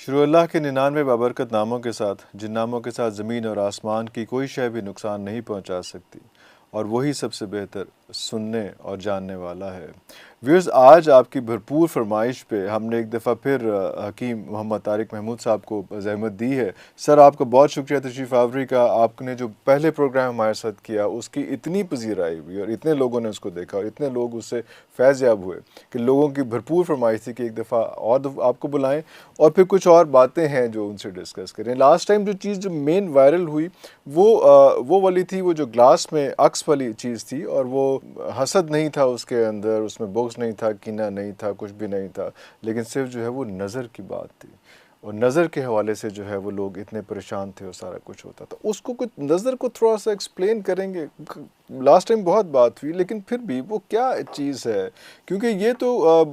شروع اللہ کے 99 بابرکت ناموں کے ساتھ، جن ناموں کے ساتھ زمین اور آسمان کی کوئی شے بھی نقصان نہیں پہنچا سکتی، اور وہی سب سے بہتر سننے اور جاننے والا ہے۔ ویورز، آج آپ کی بھرپور فرمائش پہ ہم نے ایک دفعہ پھر حکیم محمد طارق محمود صاحب کو زحمت دی ہے۔ سر، آپ کا بہت شکریہ تشریف آوری کا۔ آپ نے جو پہلے پروگرام ہمارے ساتھ کیا، اس کی اتنی پذیرائی ہوئی اور اتنے لوگوں نے اس کو دیکھا اور اتنے لوگ اس سے فیض یاب ہوئے کہ لوگوں کی بھرپور فرمائش تھی کہ ایک دفعہ اور آپ کو بلائیں اور پھر کچھ اور باتیں ہیں جو ان سے ڈسکس کریں۔ لاسٹ ٹائم جو چیز جو مین وائرل ہوئی وہ والی تھی، وہ جو گلاس میں عکس والی چیز تھی، اور وہ حسد نہیں تھا اس کے اندر، اس میں بغض نہیں تھا، کینہ نہیں تھا، کچھ بھی نہیں تھا، لیکن صرف جو ہے وہ نظر کی بات تھی، اور نظر کے حوالے سے جو ہے وہ لوگ اتنے پریشان تھے اور سارا کچھ ہوتا تھا۔ اس کو کچھ نظر کو تھوڑا سا ایکسپلین کریں گے؟ لاسٹ ٹائم بہت بات ہوئی، لیکن پھر بھی وہ کیا چیز ہے؟ کیونکہ یہ تو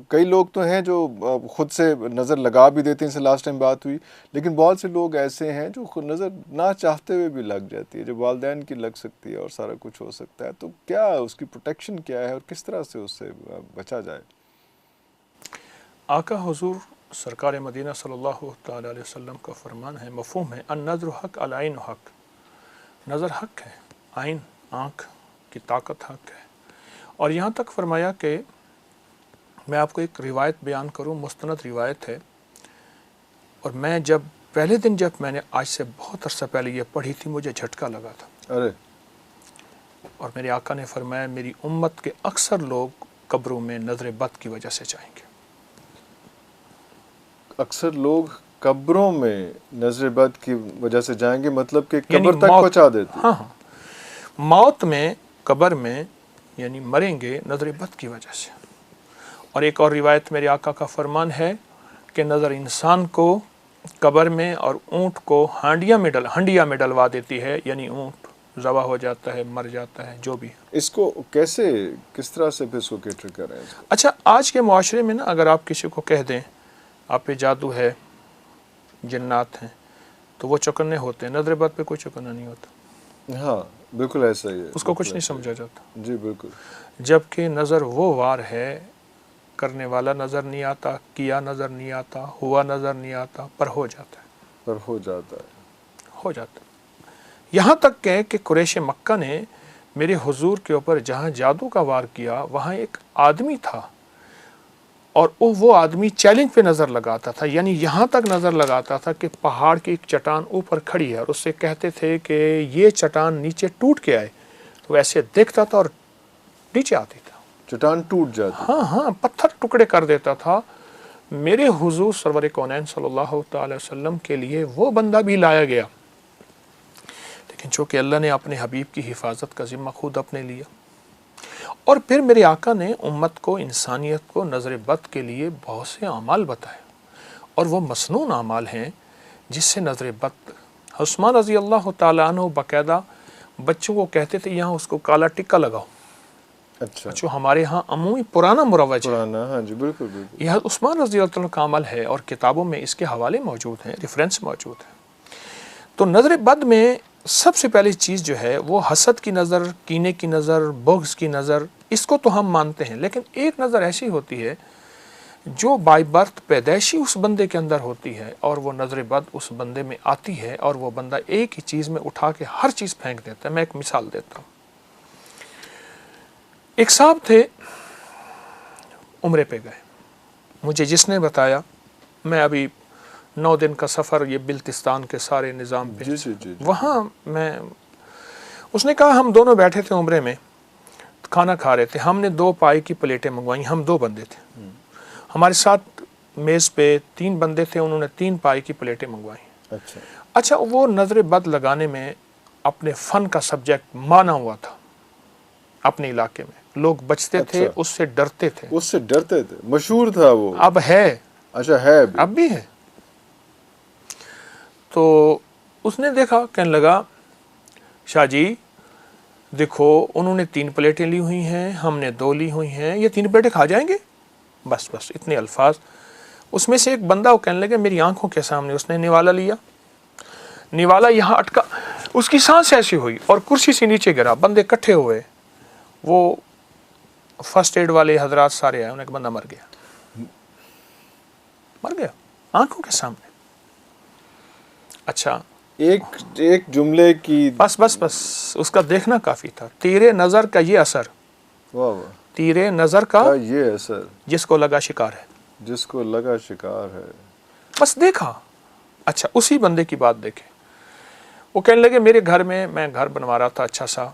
کئی لوگ تو ہیں جو خود سے نظر لگا بھی دیتے ہیں، سے لاسٹ ٹائم بات ہوئی، لیکن بہت سے لوگ ایسے ہیں جو خود نظر نہ چاہتے ہوئے بھی لگ جاتی ہے، جو والدین کی لگ سکتی ہے اور سارا کچھ ہو سکتا ہے۔ تو کیا اس کی پروٹیکشن کیا ہے اور کس طرح سے اس سے بچا جائے؟ آقا حضور سرکار مدینہ صلی اللہ تعالیٰ علیہ وسلم کا فرمان ہے، مفہوم ہے، النظر حق العین حق، نظر حق ہے، عین آنکھ کی طاقت حق ہے۔ اور یہاں تک فرمایا کہ میں آپ کو ایک روایت بیان کروں، مستند روایت ہے، اور میں جب پہلے دن جب میں نے آج سے بہت عرصہ پہلے یہ پڑھی تھی، مجھے جھٹکا لگا تھا۔ ارے! اور میرے آقا نے فرمایا میری امت کے اکثر لوگ قبروں میں نظر بد کی وجہ سے جائیں گے۔ اکثر لوگ قبروں میں نظر بد کی وجہ سے جائیں گے، مطلب کہ یعنی قبر تک پہنچا دیتی؟ ہاں، موت میں، قبر میں، یعنی مریں گے نظر بد کی وجہ سے۔ اور ایک اور روایت میرے آقا کا فرمان ہے کہ نظر انسان کو قبر میں اور اونٹ کو ہنڈیا میں ڈلوا دیتی ہے، یعنی اونٹ ذبح ہو جاتا ہے، مر جاتا ہے، جو بھی۔ اس کو کس طرح سے پھر اس کو کیٹر کریں؟ اچھا، آج کے معاشرے میں نا، اگر آپ کسی کو کہہ دیں آپ پہ جادو ہے، جنات ہیں، تو وہ چوکنے ہوتے ہیں۔ نظر بد پہ کوئی چوکنا نہیں ہوتا۔ ہاں، بالکل ایسا ہی ہے، اس کو کچھ نہیں سمجھا جاتا۔ جی بالکل۔ جبکہ نظر وہ وار ہے، کرنے والا نظر نہیں آتا، کیا نظر نہیں آتا، ہوا نظر نہیں آتا، پر ہو جاتا ہے، ہو جاتا ہے۔ یہاں تک کہ قریش مکہ نے میرے حضور کے اوپر جہاں جادو کا وار کیا، وہاں ایک آدمی تھا، اور وہ آدمی چیلنج پہ نظر لگاتا تھا، یعنی یہاں تک نظر لگاتا تھا کہ پہاڑ کی ایک چٹان اوپر کھڑی ہے، اور اس سے کہتے تھے کہ یہ چٹان نیچے ٹوٹ کے آئے، تو ایسے دیکھتا تھا اور نیچے آتی تھا، چٹان ٹوٹ جاتی۔ ہاں، پتھر ٹکڑے کر دیتا تھا۔ میرے حضور سرور کونین صلی اللہ تعالی وسلم کے لیے وہ بندہ بھی لایا گیا، لیکن چونکہ اللہ نے اپنے حبیب کی حفاظت کا ذمہ خود اپنے لیا، اور پھر میرے آقا نے امت کو، انسانیت کو نظر بد کے لیے بہت سے اعمال بتائے، اور وہ مسنون اعمال ہیں جس سے نظر بد۔ عثمان رضی اللہ تعالیٰ عنہ باقاعدہ بچوں کو کہتے تھے یہاں اس کو کالا ٹکا لگاؤ، اچھا، جو ہمارے ہاں عمومی پرانا مروج ہے، ہاں جی، بالکل بالکل، یہ عثمان رضی اللہ عنہ کا عمل ہے، اور کتابوں میں اس کے حوالے موجود ہیں، ریفرنس موجود ہیں۔ تو نظر بد میں سب سے پہلی چیز جو ہے وہ حسد کی نظر، کینے کی نظر، بغض کی نظر، اس کو تو ہم مانتے ہیں، لیکن ایک نظر ایسی ہوتی ہے جو بائی برتھ پیدائشی اس بندے کے اندر ہوتی ہے، اور وہ نظر بد اس بندے میں آتی ہے، اور وہ بندہ ایک ہی چیز میں اٹھا کے ہر چیز پھینک دیتا ہے۔ میں ایک مثال دیتا ہوں۔ ایک صاحب تھے، عمرے پہ گئے، مجھے جس نے بتایا، میں ابھی 9 دن کا سفر یہ بلتستان کے سارے نظام پہ، جی، وہاں اس نے کہا ہم دونوں بیٹھے تھے عمرے میں، کھانا کھا رہے تھے، ہم نے 2 پائی کی پلیٹیں منگوائیں، ہم 2 بندے تھے، ہمارے ساتھ میز پہ 3 بندے تھے، انہوں نے 3 پائی کی پلیٹیں منگوائیں۔ اچھا، وہ نظر بد لگانے میں اپنے فن کا سبجیکٹ مانا ہوا تھا، اپنے علاقے میں لوگ بچتے تھے، اس سے ڈرتے تھے، مشہور تھا وہ، اب ہے، اچھا ہے، اب بھی ہے۔ تو اس نے دیکھا، کہنے لگا شاہ جی دیکھو، انہوں نے 3 پلیٹیں لی ہوئی ہیں، ہم نے 2 لی ہوئی ہیں، یہ 3 پلیٹیں کھا جائیں گے؟ بس اتنے الفاظ۔ اس میں سے ایک بندہ وہ کہنے لگا میری آنکھوں کے سامنے، اس نے نوالا لیا، نوالا یہاں اٹکا، اس کی سانس ایسی ہوئی اور کرسی سے نیچے گرا، بندے کٹھے ہوئے، وہ فرسٹ ایڈ والے حضرات سارے آئے، انہیں ایک بندہ مر گیا آنکھوں کے سامنے۔ اچھا ایک جملے کی بس اس کا دیکھنا کافی تھا. تیرے نظر کا یہ اثر, واہ واہ تیرے نظر کا یہ اثر جس کو لگا شکار ہے, جس کو لگا شکار ہے. بس دیکھا. اچھا اسی بندے کی بات دیکھیں. وہ کہنے لگے میرے گھر میں گھر بنوا رہا تھا اچھا سا,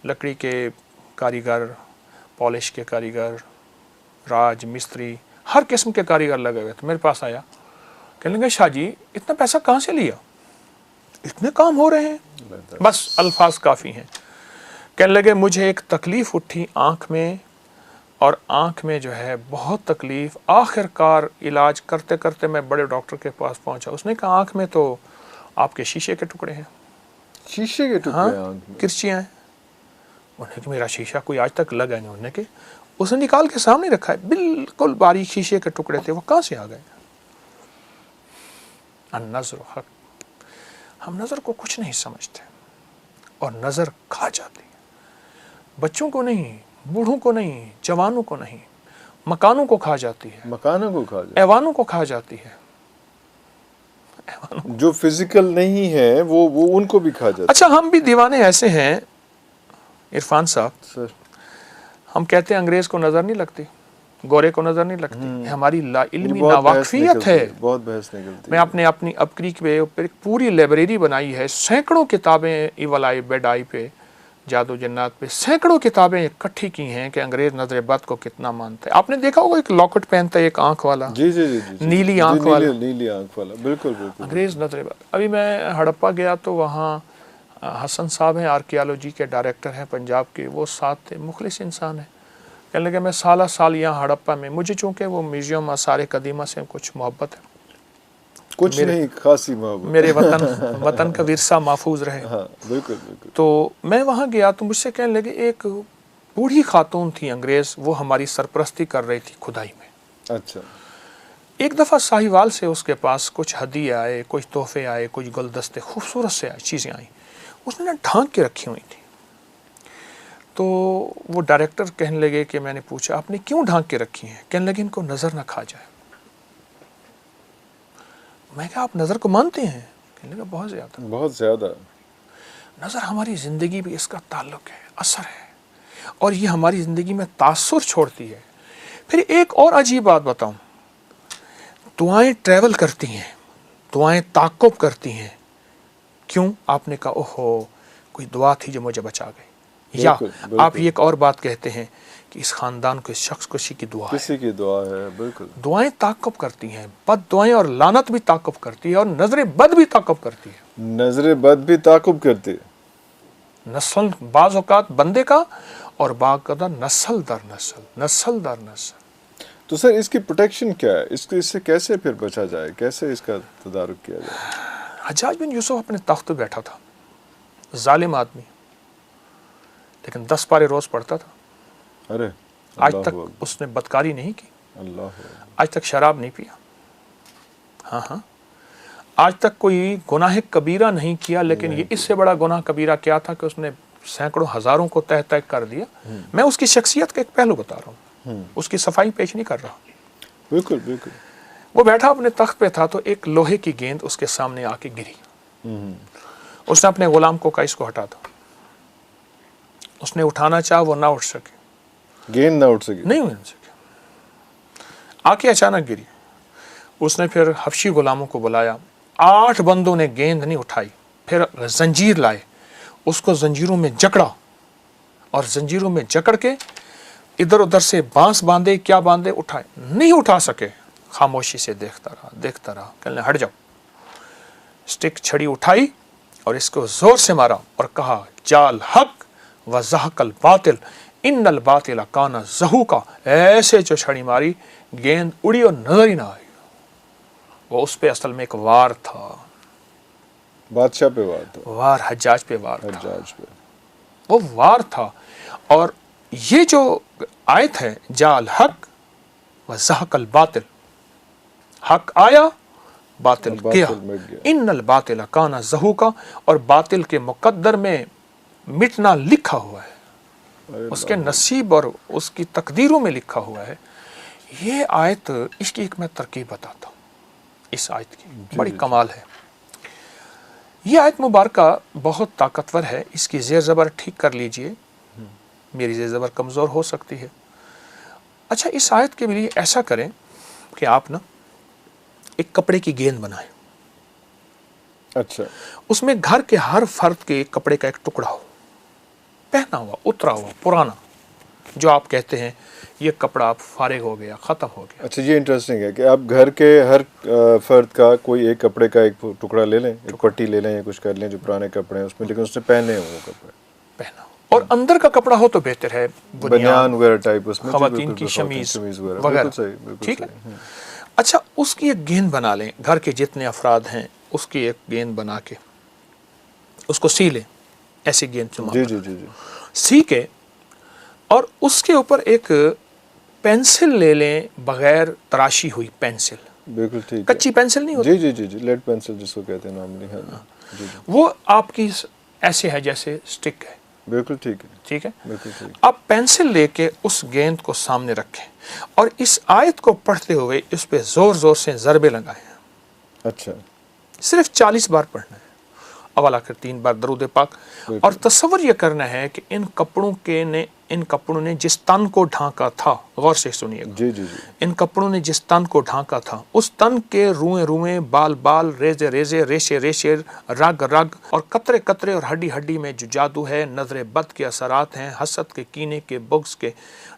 لکڑی کے کاریگر, پالش کے کاریگر, راج مستری, ہر قسم کے کاریگر لگے ہوئے تھے. میرے پاس آیا, کہنے لگے شاہ جی اتنا پیسہ کہاں سے لیا, اتنے کام ہو رہے ہیں. بس الفاظ کافی ہیں. کہنے لگے مجھے ایک تکلیف اٹھی آنکھ میں, اور آنکھ میں جو ہے بہت تکلیف. آخر کار علاج کرتے کرتے میں بڑے ڈاکٹر کے پاس پہنچا. اس نے کہا آنکھ میں تو آپ کے شیشے کے ٹکڑے ہیں. شیشے کے ٹکڑے ہاں آنکھ میں؟ کرچیاں ہیں. انہوں نے کہ میرا شیشہ کوئی آج تک لگا نہیں. انہوں نے کہ اس نے نکال کے سامنے رکھا ہے, بالکل باریک شیشے کے ٹکڑے تھے. وہ کہاں سے آ گئے؟ النظر حق. ہم نظر کو کچھ نہیں سمجھتے, اور نظر کھا جاتی ہے. بچوں کو نہیں, بوڑھوں کو نہیں, جوانوں کو نہیں, مکانوں کو کھا جاتی ہے, مکانوں کو کھا جاتی ایوانوں کو کھا جاتی ہے. ہے, جو فزیکل نہیں ہے وہ ان کو بھی کھا جاتی ہے. اچھا ہم بھی دیوانے ایسے ہیں عرفان صاحب, سر ہم کہتے ہیں انگریز کو نظر نہیں لگتی, گورے کو نظر نہیں لگتی. ہماری لا علمی بہت بحث ناواقفیت نکلتی ہے. بہت بحث نکلتی میں اپنی اپکری پہ ایک پوری لائبریری بنائی ہے, سینکڑوں کتابیں ایول آئی بیڈ آئی پہ, جادو جنات پہ, سینکڑوں کتابیں اکٹھی کی ہیں کہ انگریز نظر بد کو کتنا مانتا ہے. آپ نے دیکھا ہوگا ایک لاکٹ پہنتا ہے, ایک آنکھ والا, جی جی جی جی نیلی آنکھ والا, نیلی آنکھ والا, بالکل بالکل. انگریز نظر بد. ابھی میں ہڑپا گیا تو وہاں حسن صاحب ہیں, آرکیالوجی کے ڈائریکٹر ہیں پنجاب کے, وہ ساتھ تھے, مخلص انسان ہیں. کہنے لگے میں سالہ سال یہاں ہڑپا میں, مجھے چونکہ وہ میوزیم آثار قدیمہ سے کچھ محبت ہے, کچھ نہیں خاصی محبت, میرے وطن کا ورثہ محفوظ رہے. ہاں بالکل بالکل. تو میں وہاں گیا تو مجھ سے کہنے لگے ایک بوڑھی خاتون تھی انگریز, وہ ہماری سرپرستی کر رہی تھی کھدائی میں. اچھا. ایک دفعہ ساہیوال سے اس کے پاس کچھ ہدیے آئے, کچھ تحفے آئے, کچھ گلدستے خوبصورت سے چیزیں آئیں. اس نے نا ڈھانک کے رکھی ہوئی تھی. تو وہ ڈائریکٹر کہنے لگے کہ میں نے پوچھا آپ نے کیوں ڈھانک کے رکھی ہیں؟ کہنے لگے ان کو نظر نہ کھا جائے. میں کہا آپ نظر کو مانتے ہیں؟ کہنے لگا بہت زیادہ. بہت زیادہ. نظر ہماری زندگی بھی اس کا تعلق ہے, اثر ہے, اور یہ ہماری زندگی میں تاثر چھوڑتی ہے. پھر ایک اور عجیب بات بتاؤں, دعائیں ٹریول کرتی ہیں, دعائیں تعاقب کرتی ہیں. کیوں؟ آپ نے کہا اوہو کوئی دعا تھی جو مجھے بچا گئی, یا آپ یہ ایک اور بات کہتے ہیں کہ اس خاندان کو, اس شخص کو کسی کی دعا ہے, کسی کی دعا ہے. بالکل. دعائیں تعاقب کرتی ہیں, بد دعائیں اور لعنت بھی تعاقب کرتی ہے, اور نظر بد بھی تعاقب کرتی ہے. نظر بد بھی تعاقب کرتی ہے. نسل بعض اوقات بندے کا, اور بعض اوقات نسل در نسل, نسل در نسل. تو سر اس کی پروٹیکشن کیا ہے, اس سے کیسے پھر بچا جائے, کیسے اس کا تدارک کیا جائے؟ حجاج بن یوسف اپنے تخت پہ بیٹھا تھا, ظالم آدمی, لیکن 10 پارے روز پڑھتا تھا. ارے آج تک اس نے بدکاری نہیں کی, اللہ, آج تک شراب نہیں پیا, ہاں, آج تک کوئی گناہ کبیرہ نہیں کیا. لیکن یہ اس سے بڑا گناہ کبیرہ کیا تھا کہ اس نے سینکڑوں ہزاروں کو تہ تہ کر دیا. میں اس کی شخصیت کا ایک پہلو بتا رہا ہوں, اس کی صفائی پیش نہیں کر رہا. بالکل بالکل. وہ بیٹھا اپنے تخت پہ تھا, تو ایک لوہے کی گیند اس کے سامنے آ کے گری. اس نے اپنے غلام کو کہا اس کو ہٹا دو. اس نے اٹھانا چاہا, وہ نہ اٹھ سکے, گیند نہ اٹھ سکی, نہیں اٹھ سکے, آ کے اچانک گری. اس نے پھر حبشی غلاموں کو بلایا, 8 بندوں نے گیند نہیں اٹھائی. پھر زنجیر لائے, اس کو زنجیروں میں جکڑا, اور زنجیروں میں جکڑ کے ادھر ادھر سے بانس باندھے, کیا باندھے, اٹھائے, نہیں اٹھا سکے. خاموشی سے دیکھتا رہا. کہنے ہٹ جاؤ. سٹک چھڑی اٹھائی اور اس کو زور سے مارا اور کہا جال حق و زحق الباطل ان الباطل کان زہوقا. ایسے جو چھڑی ماری, گیند اڑی اور نظر ہی نہ آئی. وہ اس پہ اصل میں ایک وار تھا, بادشاہ پہ وار تھا, وار حجاج پہ وار تھا, حجاج پہ وہ وار تھا. اور یہ جو آیت ہے جال حق و زحق الباطل, حق آیا باطل کیا, ان الباطل کان زہوقا, اور باطل کے مقدر میں مٹنا لکھا ہوا ہے, اس کے نصیب اور اس کی تقدیروں میں لکھا ہوا ہے. یہ آیت, اس کی ایک میں ترکیب بتاتا ہوں, اس آیت کی بڑی کمال ہے. یہ آیت مبارکہ بہت طاقتور ہے، اس کی زیر زبر ٹھیک کر لیجئے، میری زیر زبر کمزور ہو سکتی ہے۔ اچھا، اس آیت کے لیے ایسا کریں کہ آپ نا ایک کپڑے کی گیند بنائیں، اچھا، اس میں گھر کے ہر فرد کے ایک کپڑے کا ایک ٹکڑا ہو، پہنا ہوا، اترا ہوا، پرانا، جو آپ کہتے ہیں یہ کپڑا آپ فارغ ہو گیا، ختم ہو گیا۔ اچھا، یہ انٹرسٹنگ ہے کہ آپ گھر کے ہر فرد کا کوئی ایک کپڑے کا ایک ٹکڑا لے لیں، ایک پٹی لے لیں یا کچھ کر لیں جو پرانے کپڑے ہیں اس میں، لیکن اس نے پہنے ہیں وہ کپڑے، پہنا ہو، اور اندر کا کپڑا ہو تو بہتر ہے، بنیان وغیرہ ٹائپ اس میں، خواتین کی شمیز وغیرہ، وغیرہ، بالکل صحیح، بالکل ٹھیک ہے۔ صحیح۔ اچھا، اس کی ایک گیند بنا لیں، گھر کے جتنے افراد ہیں اس کی ایک گیند بنا کے اس کو سی لیں، ایسی گیند سے جی جی جی جی، سی کے، اور اس کے اوپر ایک پینسل لے لیں، بغیر تراشی ہوئی پینسل، بالکل ٹھیک ہے، کچی پینسل نہیں ہوتی، جی جی جی جی، لیڈ پینسل جس کو کہتے ہیں نارملی، ہاں جی جی، وہ آپ کی ایسے ہے جیسے سٹک ہے، بالکل ٹھیک ہے، ٹھیک ہے۔ بالکل ٹھیک، آپ پینسل لے کے اس گیند کو سامنے رکھیں اور اس آیت کو پڑھتے ہوئے اس پہ زور زور سے ضربے لگائیں، اچھا، صرف 40 بار پڑھنا ہے، اول آخر 3 بار درود پاک، اور تصور یہ کرنا ہے کہ ان کپڑوں نے جس تن کو ڈھانکا تھا، غور سے سنیے گا، جی جی جی، ان کپڑوں نے جس تن کو ڈھانکا تھا، اس تن کے روئیں روئیں، بال بال، ریزے ریزے، ریشے ریشے، رگ رگ، اور قطرے قطرے، اور ہڈی ہڈی میں جو جادو ہے، نظر بد کے اثرات ہیں، حسد کے، کینے کے، بغض کے،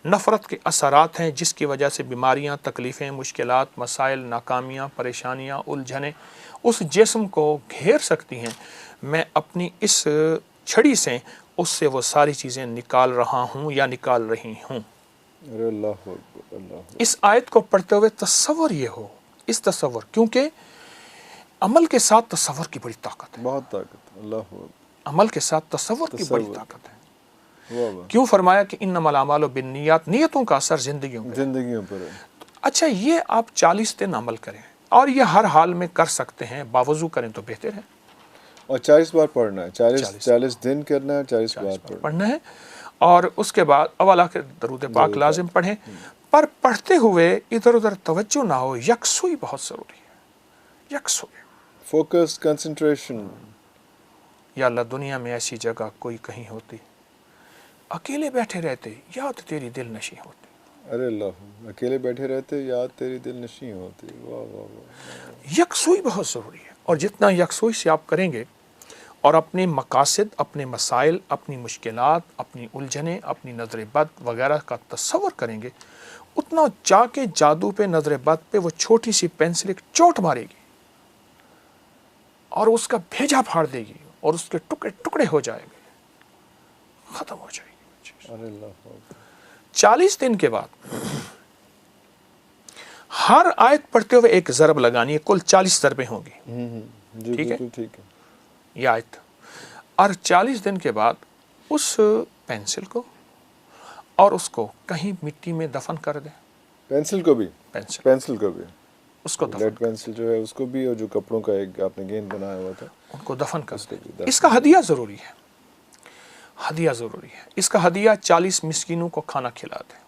نفرت کے اثرات ہیں، جس کی وجہ سے بیماریاں، تکلیفیں، مشکلات، مسائل، ناکامیاں، پریشانیاں، الجھنیں اس جسم کو گھیر سکتی ہیں۔ میں اپنی اس چھڑی سے اس سے وہ ساری چیزیں نکال رہا ہوں یا نکال رہی ہوں۔ ارے اللہ اکبر، اللہ اکبر، اس آیت کو پڑھتے ہوئے تصور یہ ہو، اس تصور، کیونکہ عمل کے ساتھ تصور کی بڑی طاقت ہے، بہت طاقت، اللہ اکبر، عمل کے ساتھ تصور کی بڑی تصور، طاقت ہے۔ واہ واہ، کیوں فرمایا کہ انما الاعمال بالنیات، نیتوں کا اثر زندگیوں پہ۔ زندگیوں پر ہے، اچھا، یہ آپ 40 دن عمل کریں، اور یہ ہر حال میں کر سکتے ہیں، باوضو کریں تو بہتر ہے، اور 40 بار پڑھنا ہے، 40 دن کرنا ہے، 40 بار پڑھنا پڑھنا ہے، اور اس کے بعد اول آخر درود پاک لازم پڑھیں، پر پڑھتے ہوئے ادھر ادھر توجہ نہ ہو، یکسوئی بہت ضروری ہے، یکسوئی۔ فوکس، کنسنٹریشن، یا اللہ دنیا میں ایسی جگہ کوئی کہیں ہوتی، اکیلے بیٹھے رہتے، یاد تیری دل نشیں ہوتی، ارے اللہ، اکیلے بیٹھے رہتے، یاد تیری دل نشیں ہوتی، واہ واہ واہ، یکسوئی بہت ضروری ہے، اور جتنا یکسوئی سے آپ کریں گے اور اپنے مقاصد، اپنے مسائل، اپنی مشکلات، اپنی الجھنیں، اپنی نظر بد وغیرہ کا تصور کریں گے، اتنا جا کے جادو پہ، نظر بد پہ وہ چھوٹی سی پینسل ایک چوٹ مارے گی اور اس کا بھیجا پھاڑ دے گی، اور اس کے ٹکڑے ٹکڑے ہو جائیں گے، ختم ہو جائے گی۔ ارے اللہ اکبر، 40 دن کے بعد ہر آیت پڑھتے ہوئے ایک ضرب لگانی ہے، کل 40 ضربیں ہوں گی، جی ٹھیک ہے؟ بالکل ٹھیک ہے، یہ آیت، اور 40 دن کے بعد اس پینسل کو اور اس کو کہیں مٹی میں دفن کر دیں، پینسل کو بھی، پینسل پینسل کو بھی، اس کو دفن لیڈ پینسل جو ہے اس کو بھی، اور جو کپڑوں کا ایک آپ نے گیند بنایا ہوا تھا ان کو دفن کر اس کو دیں۔ بھی دفن اس کا ہدیہ ضروری ہے، ہدیہ ضروری ہے، اس کا ہدیہ 40 مسکینوں کو کھانا کھلا دیں،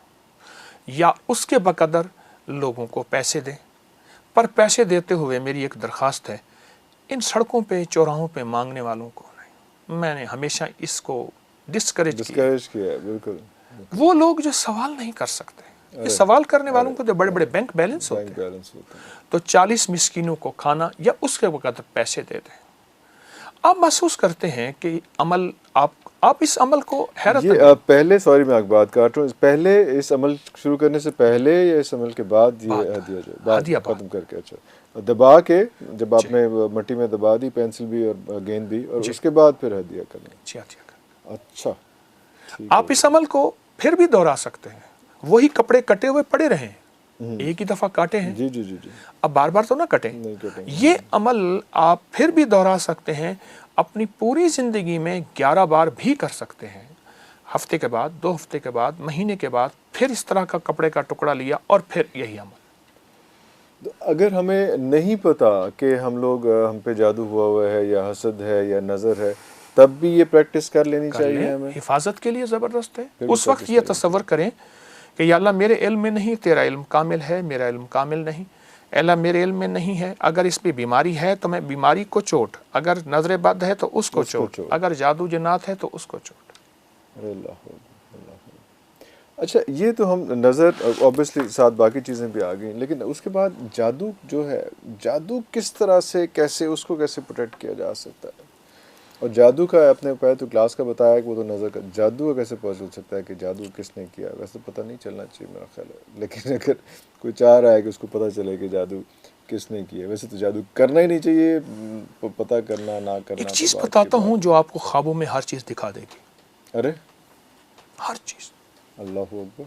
یا اس کے بقدر لوگوں کو پیسے دیں، پر پیسے دیتے ہوئے میری ایک درخواست ہے، ان سڑکوں پہ، چوراہوں پہ مانگنے والوں کو نہیں، میں نے ہمیشہ اس کو ڈسکریج کیا، ڈسکریج کیا ہے، بالکل، وہ لوگ جو سوال نہیں کر سکتے، یہ سوال کرنے والوں کو تو بڑے بڑے بینک بیلنس ہوتے بینک ہیں، بیلنس ہوتا ہے، تو 40 مسکینوں کو کھانا یا اس کے وقت پیسے دے دیں۔ آپ محسوس کرتے ہیں کہ عمل، آپ اس عمل کو حیرت، یہ پہلے، سوری میں ایک بات کاٹ رہا ہوں، پہلے اس عمل شروع کرنے سے پہلے یا اس عمل کے بعد یہ ہدیہ جو بعد ہدیہ بعد، ختم کر کے، اچھا دبا کے، جب آپ نے مٹی میں دبا دی پینسل بھی اور گیند بھی، اور اس کے بعد پھر ہدیہ کرنا، جی ہدیہ، اچھا ٹھیک آپ اس عمل کو پھر بھی دوہرا سکتے ہیں، وہی کپڑے کٹے ہوئے پڑے رہیں، ایک ہی دفعہ کاٹے ہیں، جی جی جی جی، اب بار بار تو نہ کٹیں، نہیں کٹیں گے، یہ عمل آپ پھر بھی دوہرا سکتے ہیں، اپنی پوری زندگی میں 11 بار بھی کر سکتے ہیں، ہفتے کے بعد، 2 ہفتے کے بعد، مہینے کے بعد، پھر اس طرح کا کپڑے کا ٹکڑا لیا اور پھر یہی عمل۔ اگر ہمیں نہیں پتا کہ ہم پہ جادو ہوا ہے یا حسد ہے یا نظر ہے، تب بھی یہ پریکٹس کر لینی چاہیے ہمیں، حفاظت کے لیے زبردست ہے۔ پھر بھی اس وقت practice یہ کریں۔ تصور کریں کہ یا اللہ میرے علم میں نہیں، تیرا علم کامل ہے، میرا علم کامل نہیں، اللہ میرے علم میں نہیں ہے، اگر اس پہ بیماری ہے تو میں بیماری کو چوٹ، اگر نظر بد ہے تو اس کو چوٹ، اگر جادو جنات ہے تو اس کو چوٹ۔ اللہ اچھا، یہ تو ہم نظر اوبیسلی ساتھ باقی چیزیں بھی آ گئیں، لیکن اس کے بعد جادو جو ہے، جادو کس طرح سے کیسے اس کو کیسے پروٹیکٹ کیا جا سکتا ہے؟ اور جادو کا آپ نے پہلے تو کلاس کا بتایا کہ وہ تو نظر کا، جادو کا کیسے پتا چل سکتا ہے کہ جادو کس نے کیا؟ ویسے پتہ نہیں چلنا چاہیے میرا خیال ہے، لیکن اگر کوئی چاہ رہا ہے کہ اس کو پتہ چلے کہ جادو کس نے کیا، ویسے تو جادو کرنا ہی نہیں چاہیے، پتہ کرنا نہ کرنا۔ ایک چیز بتاتا ہوں جو آپ کو خوابوں میں ہر چیز دکھا دے گی، ارے ہر چیز۔ اللہ اکبر۔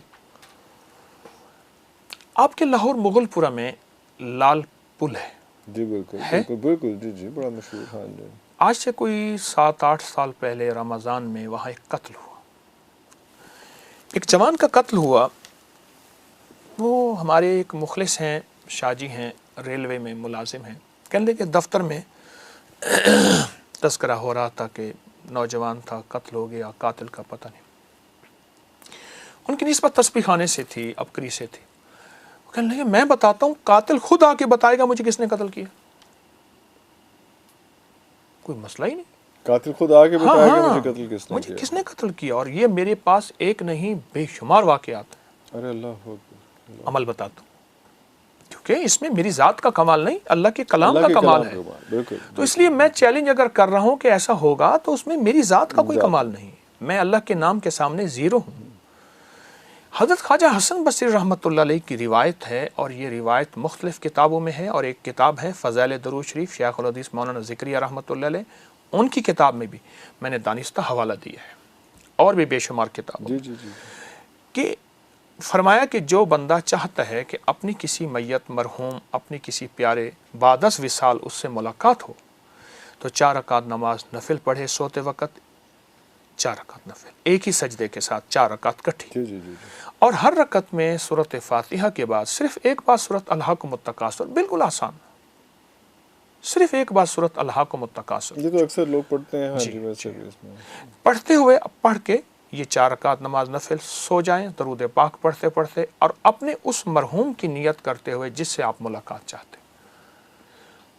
آپ کے لاہور مغل پورہ میں لال پل ہے، جی بالکل بالکل بالکل، جی جی بڑا مشہور۔ ہاں جی، آج سے کوئی 7-8 سال پہلے رمضان میں وہاں ایک قتل ہوا، ایک جوان کا قتل ہوا۔ وہ ہمارے ایک مخلص ہیں، شاہ جی ہیں، ریلوے میں ملازم ہیں، کہنے لگے کہ دفتر میں تذکرہ ہو رہا تھا کہ نوجوان تھا، قتل ہو گیا، قاتل کا پتہ نہیں۔ ان کی نسبت تسبیح خانے سے تھی، ابکری سے تھی۔ وہ کہنے لگے میں بتاتا ہوں، قاتل خود آ کے بتائے گا مجھے کس نے قتل کیا، کوئی مسئلہ ہی نہیں۔ قاتل خود آ کے بتایا کہ مجھے قتل کس نے مجھے کیا۔ کس نے قتل کیا، اور یہ میرے پاس ایک نہیں بے شمار واقعات ہیں۔ ارے اللہ اکبر۔ عمل بتاتا ہوں، کیونکہ اس میں میری ذات کا کمال نہیں، اللہ کے کلام کا کمال ہے۔ بالکل۔ تو اس لیے میں چیلنج اگر کر رہا ہوں کہ ایسا ہوگا تو اس میں میری ذات کا کوئی کمال نہیں، میں اللہ کے نام کے سامنے زیرو ہوں۔ حضرت خواجہ حسن بصری رحمۃ اللہ علیہ کی روایت ہے، اور یہ روایت مختلف کتابوں میں ہے، اور ایک کتاب ہے فضائل درود شریف، شیخ الحدیث مولانا ذکریہ رحمۃ اللہ علیہ، ان کی کتاب میں بھی میں نے دانستہ حوالہ دیا ہے، اور بھی بے شمار کتابوں جی جی جی۔ کہ فرمایا کہ جو بندہ چاہتا ہے کہ اپنی کسی میت مرحوم، اپنی کسی پیارے بعد از وصال اس سے ملاقات ہو، تو 4 رکعت نماز نفل پڑھے سوتے وقت، 4 رکعت نفل ایک ہی سجدے کے ساتھ، 4 رکعت کٹھی، جی جی جی۔ اور ہر رکعت میں سورۃ فاتحہ کے بعد صرف ایک بار سورۃ الہاکم التکاثر، بالکل آسان، صرف ایک بار سورۃ الہاکم التکاثر یہ تو اکثر لوگ پڑھتے ہیں۔ ہاں جی، ویسے بھی اس میں پڑھتے ہوئے، پڑھ کے یہ 4 رکعت نماز نفل سو جائیں، درود پاک پڑھتے پڑھتے، اور اپنے اس مرحوم کی نیت کرتے ہوئے جس سے آپ ملاقات چاہتے ہیں۔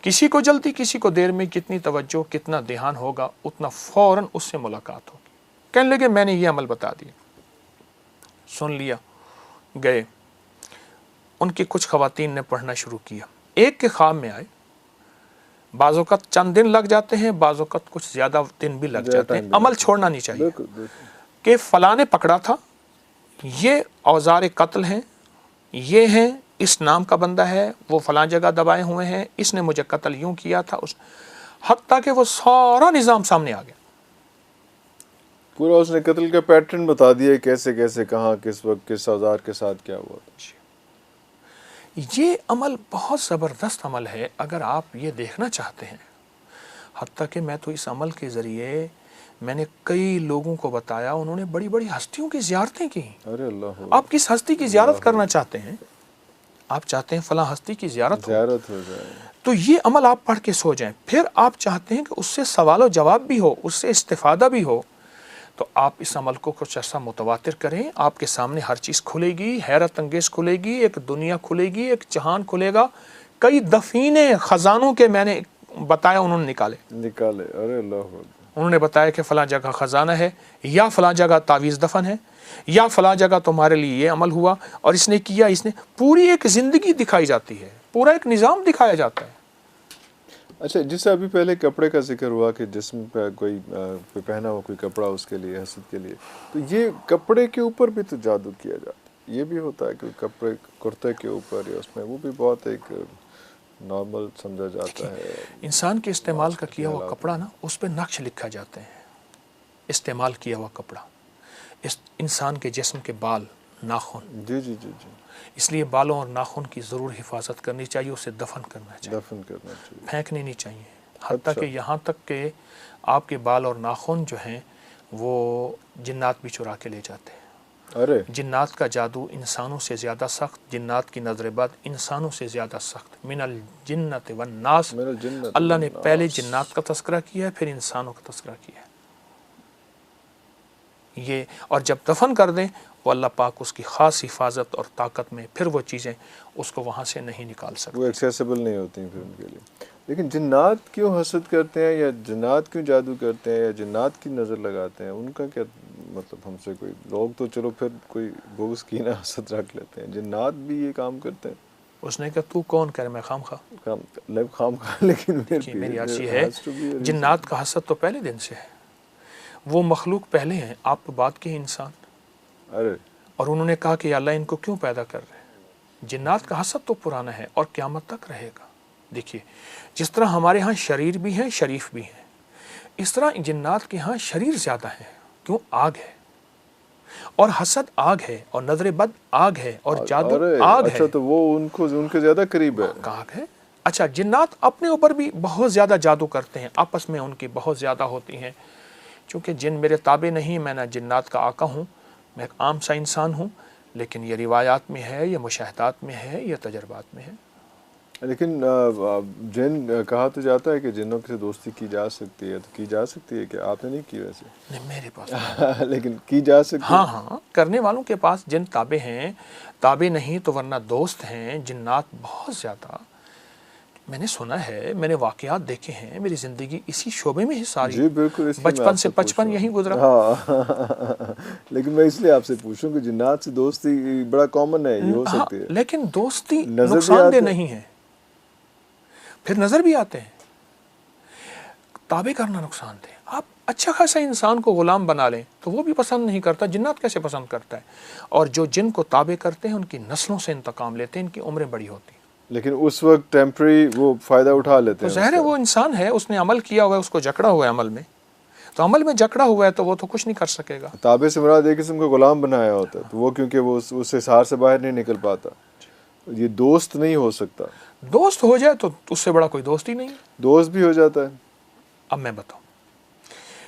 کسی کو جلدی، کسی کو دیر میں، کتنی توجہ، کتنا دھیان ہوگا، اتنا فوراً اس سے ملاقات ہوگی۔ کہنے لگے میں نے یہ عمل بتا دیا، سن لیا، گئے۔ ان کی کچھ خواتین نے پڑھنا شروع کیا، ایک کے خواب میں آئے، بعض اوقات چند دن لگ جاتے ہیں، بعض اوقات کچھ زیادہ دن بھی لگ جاتے ہیں۔ عمل چھوڑنا نہیں چاہیے کہ فلاں نے پکڑا تھا، یہ اوزار قتل ہیں، یہ ہیں، اس نام کا بندہ ہے، وہ فلاں جگہ دبائے ہوئے ہیں، اس نے مجھے قتل یوں کیا تھا، حتیٰ کہ وہ سارا نظام سامنے آ گیا، پورا اس نے قتل کا پیٹرن بتا دیا، کیسے کیسے، کہاں، کس وقت، کس اوزار کے ساتھ کیا ہوا تھا۔ یہ عمل بہت زبردست عمل ہے اگر آپ یہ دیکھنا چاہتے ہیں۔ حتیٰ کہ میں تو اس عمل کے ذریعے میں نے کئی لوگوں کو بتایا، انہوں نے بڑی بڑی ہستیوں کی زیارتیں کی۔ ارے اللہ، آپ کس ہستی کی زیارت کرنا چاہتے ہیں؟ آپ چاہتے ہیں فلاں ہستی کی زیارت ہو جائے، تو یہ عمل آپ پڑھ کے سو جائیں۔ پھر آپ چاہتے ہیں کہ اس سے سوال و جواب بھی ہو، اس سے استفادہ بھی ہو، تو آپ اس عمل کو کچھ ایسا متواتر کریں، آپ کے سامنے ہر چیز کھلے گی، حیرت انگیز کھلے گی، ایک دنیا کھلے گی، ایک جہان کھلے گا۔ کئی دفینے خزانوں کے میں نے بتایا، انہوں نے نکالے۔ ارے اللہ، انہوں نے بتایا کہ فلاں جگہ خزانہ ہے، یا فلاں جگہ تعویذ دفن ہے، یا فلاں جگہ تمہارے لیے یہ عمل ہوا، اور اس نے کیا، اس نے پوری ایک زندگی دکھائی جاتی ہے، پورا ایک نظام دکھایا جاتا ہے۔ اچھا، جس سے ابھی پہلے کپڑے کا ذکر ہوا کہ جسم پہ کوئی پہنا ہوا کوئی کپڑا اس کے لیے، حسد کے لیے، تو یہ کپڑے کے اوپر بھی تو جادو کیا جاتا ہے، یہ بھی ہوتا ہے کہ کپڑے کرتے کے اوپر یا اس میں، وہ بھی بہت ایک نارمل سمجھا جاتا ہے۔ انسان کے استعمال کا کیا ہوا کپڑا نا، اس پہ نقش لکھا جاتے ہیں، استعمال کیا ہوا کپڑا، انسان کے جسم کے بال، ناخن، جی جی جی جی، اس لیے بالوں اور ناخن کی ضرور حفاظت کرنی چاہیے، اسے دفن کرنا چاہیے، دفن کرنا چاہیے، پھینکنے نہیں چاہیے۔ حتیٰ کہ یہاں تک کہ آپ کے بال اور ناخن جو ہیں وہ جنات بھی چرا کے لے جاتے ہیں۔ ارے جنات کا جادو انسانوں سے زیادہ سخت، جنات کی نظر بد انسانوں سے زیادہ سخت۔ من الجنت والناس، اللہ نے پہلے جنات کا تذکرہ کیا ہے، پھر انسانوں کا تذکرہ کیا ہے۔ یہ اور جب دفن کر دیں وہ اللہ پاک اس کی خاص حفاظت اور طاقت میں پھر وہ چیزیں اس کو وہاں سے نہیں نکال سکتے، وہ ایکسیسیبل نہیں ہوتی ہیں پھر ان کے لیے۔ لیکن جنات کیوں حسد کرتے ہیں، یا جنات کیوں جادو کرتے ہیں، یا جنات کی نظر لگاتے ہیں؟ ان کا کیا مطلب ہم سے؟ کوئی لوگ تو چلو پھر کوئی بغض کینہ حسد رکھ لیتے ہیں، جنات بھی یہ کام کرتے ہیں؟ اس نے کہا تو کون کہہ رہا میں خام خواہ؟ خام خواہ، لیکن میری عرض یہ ہے جنات کا حسد تو پہلے دن سے ہے، وہ مخلوق پہلے ہیں، آپ تو بعد کے انسان، ارے اور انہوں نے کہا کہ یا اللہ ان کو کیوں پیدا کر رہے ہیں؟ جنات کا حسد تو پرانا ہے اور قیامت تک رہے گا۔ دیکھیے جس طرح ہمارے ہاں شریر بھی ہیں شریف بھی ہیں، اس طرح جنات کے ہاں شریر زیادہ ہیں، کیوں؟ آگ ہے، اور حسد آگ ہے، اور نظر بد آگ ہے، اور جادو آگ ہے۔ اچھا تو وہ ان کے زیادہ قریب ہے۔ آگ ہے۔ اچھا جنات اپنے اوپر بھی بہت زیادہ جادو کرتے ہیں، آپس میں ان کی بہت زیادہ ہوتی ہیں، چونکہ جن میرے تابع نہیں، میں نہ جنات کا آقا ہوں، میں ایک عام سا انسان ہوں، لیکن یہ روایات میں ہے، یہ مشاہدات میں ہے، یہ تجربات میں ہے۔ لیکن جن کہا تو جاتا ہے کہ جنوں سے دوستی کی جا سکتی ہے، تو کی جا سکتی ہے کہ آپ نے نہیں کی ویسے؟ نہیں میرے پاس لیکن کی جا سکتی ہے؟ ہاں کرنے والوں کے پاس جن تابع ہیں، تابع نہیں تو ورنہ دوست ہیں جنات بہت زیادہ۔ میں نے سنا ہے، میں نے واقعات دیکھے ہیں، میری زندگی اسی شعبے میں ہی ساری، جی بالکل، بچپن سے 55 یہی گزرا۔ ہاں لیکن میں اس لیے آپ سے پوچھوں کہ جنات سے دوستی بڑا کامن ہے، یہ ہو سکتی ہے، لیکن دوستی نقصان دہ نہیں ہے، پھر نظر بھی آتے ہیں، تابع کرنا نقصان دہ۔ آپ اچھا خاصا انسان کو غلام بنا لیں تو وہ بھی پسند نہیں کرتا، جنات کیسے پسند کرتا ہے؟ اور جو جن کو تابع کرتے ہیں ان کی نسلوں سے انتقام لیتے ہیں، ان کی عمریں بڑی ہوتی ہیں، لیکن اس وقت ٹیمپری وہ فائدہ اٹھا لیتے ہیں۔ تو ظاہر ہے وہ انسان ہے، اس نے عمل کیا ہوا ہے، اس کو جکڑا ہوا ہے عمل میں، تو عمل میں جکڑا ہوا ہے تو وہ تو کچھ نہیں کر سکے گا۔ تابع سے مراد ایک قسم کا غلام بنایا ہوتا ہے، تو وہ کیونکہ وہ اس حصار سے باہر نہیں نکل پاتا، یہ دوست نہیں ہو سکتا۔ دوست ہو جائے تو اس سے بڑا کوئی دوست ہی نہیں ہے۔ دوست بھی ہو جاتا ہے۔ اب میں بتاؤں،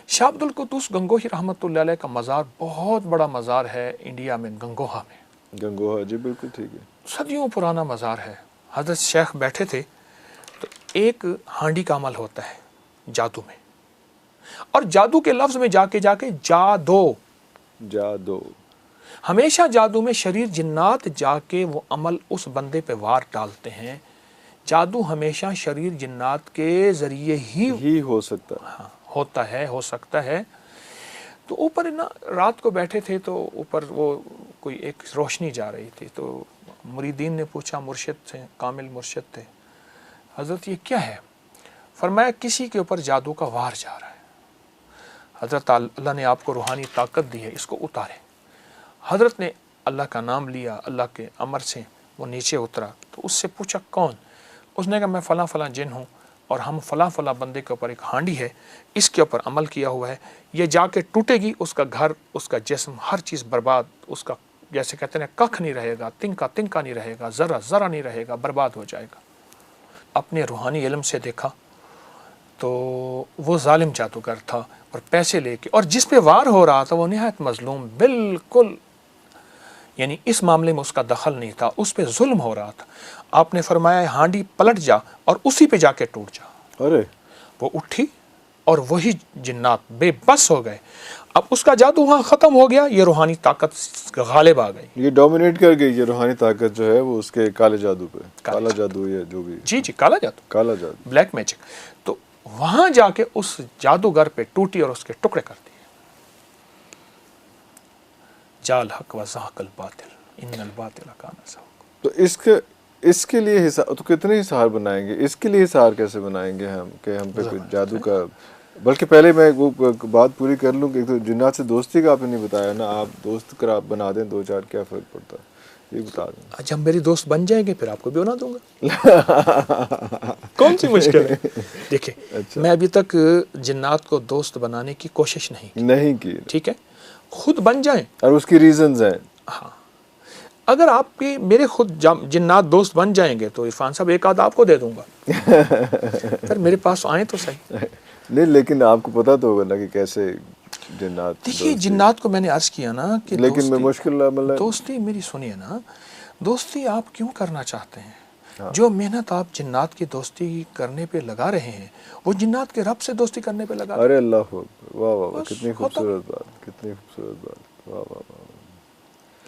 شاہ عبد القدوس گنگوہی رحمۃ اللہ علیہ کا مزار بہت بڑا مزار ہے انڈیا میں، گنگوہا میں، گنگوہا، جی بالکل ٹھیک ہے، صدیوں پرانا مزار ہے۔ حضرت شیخ بیٹھے تھے تو ایک ہانڈی کا عمل ہوتا ہے جادو میں، اور جادو کے لفظ میں جا کے جادو، ہمیشہ جادو میں شریر جنات جا کے وہ عمل اس بندے پہ وار ڈالتے ہیں، جادو ہمیشہ شریر جنات کے ذریعے ہی ہو سکتا ہے، ہاں ہوتا ہے، ہو سکتا ہے۔ تو اوپر نا رات کو بیٹھے تھے تو اوپر وہ کوئی ایک روشنی جا رہی تھی، تو مریدین نے پوچھا، مرشد تھے، کامل مرشد تھے، حضرت یہ کیا ہے؟ فرمایا کسی کے اوپر جادو کا وار جا رہا ہے، حضرت اللہ نے آپ کو روحانی طاقت دی ہے، اس کو اتارے۔ حضرت نے اللہ کا نام لیا، اللہ کے امر سے وہ نیچے اترا، تو اس سے پوچھا کون؟ اس نے کہا میں فلاں فلاں جن ہوں، اور ہم فلاں فلاں بندے کے اوپر ایک ہانڈی ہے، اس کے اوپر عمل کیا ہوا ہے، یہ جا کے ٹوٹے گی، اس کا گھر، اس کا جسم، ہر چیز برباد، اس کا جیسے کہتے ہیں ککھ نہیں رہے گا، تنکا نہیں رہے گا، ذرہ نہیں رہے گا، برباد ہو جائے گا۔ اپنے روحانی علم سے دیکھا تو وہ ظالم جادوگر تھا، اور پیسے لے کے، اور جس پہ وار ہو رہا تھا وہ نہایت مظلوم، بالکل یعنی اس معاملے میں اس کا دخل نہیں تھا، اس پہ ظلم ہو رہا تھا۔ آپ نے فرمایا ہانڈی پلٹ جا اور اسی پہ جا کے ٹوٹ جا۔ ارے وہ اٹھی اور وہی جنات بے بس ہو گئے، اب اس کا جادو وہاں ختم ہو گیا، یہ روحانی طاقت غالب آ گئی، یہ ڈومینیٹ کر گئی، یہ روحانی طاقت جو ہے وہ اس کے کالے جادو پہ، کالا جادو یا جو بھی، جی کالا جادو، بلیک میجک، تو وہاں جا کے اس جادوگر پہ ٹوٹی اور اس کے ٹکڑے کر دیے۔ جال حق و زاق الباطل ان الباطل کان زہوقا۔ تو اس کے لیے حصار تو کتنے حصار بنائیں گے؟ اس کے لیے حصار کیسے بنائیں گے ہم کہ ہم پہ کوئی جادو کا؟ بلکہ پہلے میں وہ بات پوری کر لوں کہ جنات سے دوستی کا آپ نے نہیں بتایا نا، آپ دوست کر آپ بنا دیں دو چار، کیا فرق پڑتا ہے یہ بتا دیں۔ اچھا ہم میری دوست بن جائیں گے پھر آپ کو بھی بنا دوں گا، کون سی مشکل ہے؟ دیکھیں میں ابھی تک جنات کو دوست بنانے کی کوشش نہیں کی، ٹھیک ہے، خود بن جائیں، اور اس کی ریزنز ہیں۔ ہاں اگر آپ کے میرے خود جنات دوست بن جائیں گے تو عرفان صاحب ایک آدھ آپ کو دے دوں گا، پھر میرے پاس آئیں تو صحیح۔ نہیں لیکن آپ کو پتا تو ہوگا نا کہ کیسے جنات، دیکھیے جنات کو میں نے عرض کیا نا کہ لیکن میں مشکل عمل ہے، دوستی میری سنیے نا، دوستی آپ کیوں کرنا چاہتے ہیں؟ جو محنت آپ جنات کی دوستی کرنے پہ لگا رہے ہیں وہ جنات کے رب سے دوستی کرنے پہ لگا رہے ہیں۔ ارے اللہ اکبر، واہ واہ واہ، بس کتنی ختم۔ خوبصورت بات، کتنی خوبصورت بات، واہ واہ واہ۔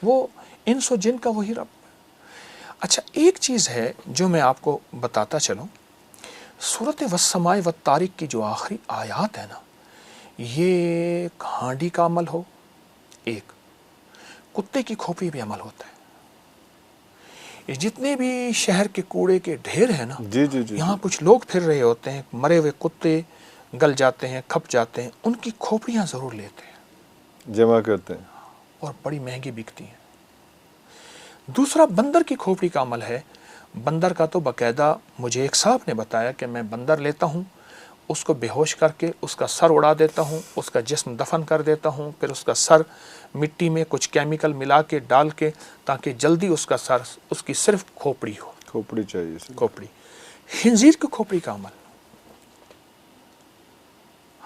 وہ انس و جن کا وہی رب۔ اچھا ایک چیز ہے جو میں آپ کو بتاتا چلوں، سورۃ والسماء والطارق کی جو آخری آیات ہے نا، یہ ہانڈی کا عمل ہو، ایک کتے کی کھوپڑی بھی عمل ہوتا ہے۔ یہ جتنے بھی شہر کے کوڑے کے ڈھیر ہیں نا، جی جی جی، یہاں کچھ لوگ پھر رہے ہوتے ہیں، مرے ہوئے کتے گل جاتے ہیں، کھپ جاتے ہیں، ان کی کھوپڑیاں ضرور لیتے ہیں جمع کرتے ہیں۔ اور بڑی مہنگی بکتی ہیں۔ دوسرا بندر کی کھوپڑی کا عمل ہے۔ بندر کا تو باقاعدہ مجھے ایک صاحب نے بتایا کہ میں بندر لیتا ہوں، اس کو بے ہوش کر کے اس کا سر اڑا دیتا ہوں، اس کا جسم دفن کر دیتا ہوں، پھر اس کا سر مٹی میں کچھ کیمیکل ملا کے ڈال کے تاکہ جلدی اس کا سر، اس کی صرف کھوپڑی ہو، کھوپڑی چاہیے صرف۔ کھوپڑی۔ خنزیر کی کھوپڑی کا عمل،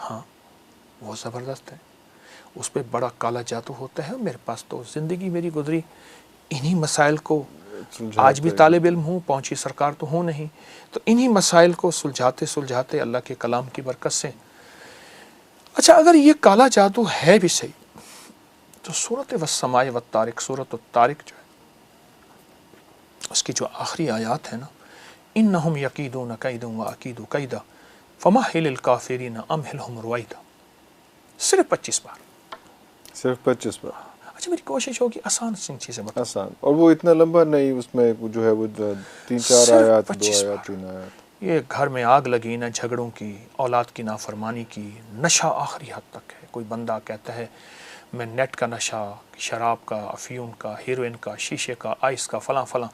ہاں وہ زبردست ہے، اس پہ بڑا کالا جادو ہوتا ہے۔ میرے پاس تو زندگی میری گزری انہی مسائل کو، آج بھی طالب علم ہوں، پہنچی سرکار تو ہوں نہیں، تو انہی مسائل کو سلجھاتے سلجھاتے اللہ کے کلام کی برکت سے۔ اچھا اگر یہ کالا جادو ہے بھی صحیح تو سورۃ والسماء والطارق، سورۃ الطارق جو ہے اس کی جو آخری آیات ہے نا، انہم یکیدون کیدا واکید کیدا فمہل الکافرین امہلہم رویدا، صرف 25 بار، صرف 25 بار۔ اچھا میری کوشش ہوگی آسان سی چیزیں بتا، آسان، اور وہ اتنا لمبا نہیں، اس میں جو ہے وہ 3-4 صرف آیات، 25 2 بار۔ آیات، 3 آیات۔ یہ گھر میں آگ لگی نہ جھگڑوں کی، اولاد کی نافرمانی کی، نشہ آخری حد تک ہے۔ کوئی بندہ کہتا ہے میں نیٹ کا نشہ، شراب کا، افیون کا، ہیروئن کا، شیشے کا، آئس کا، فلاں فلاں۔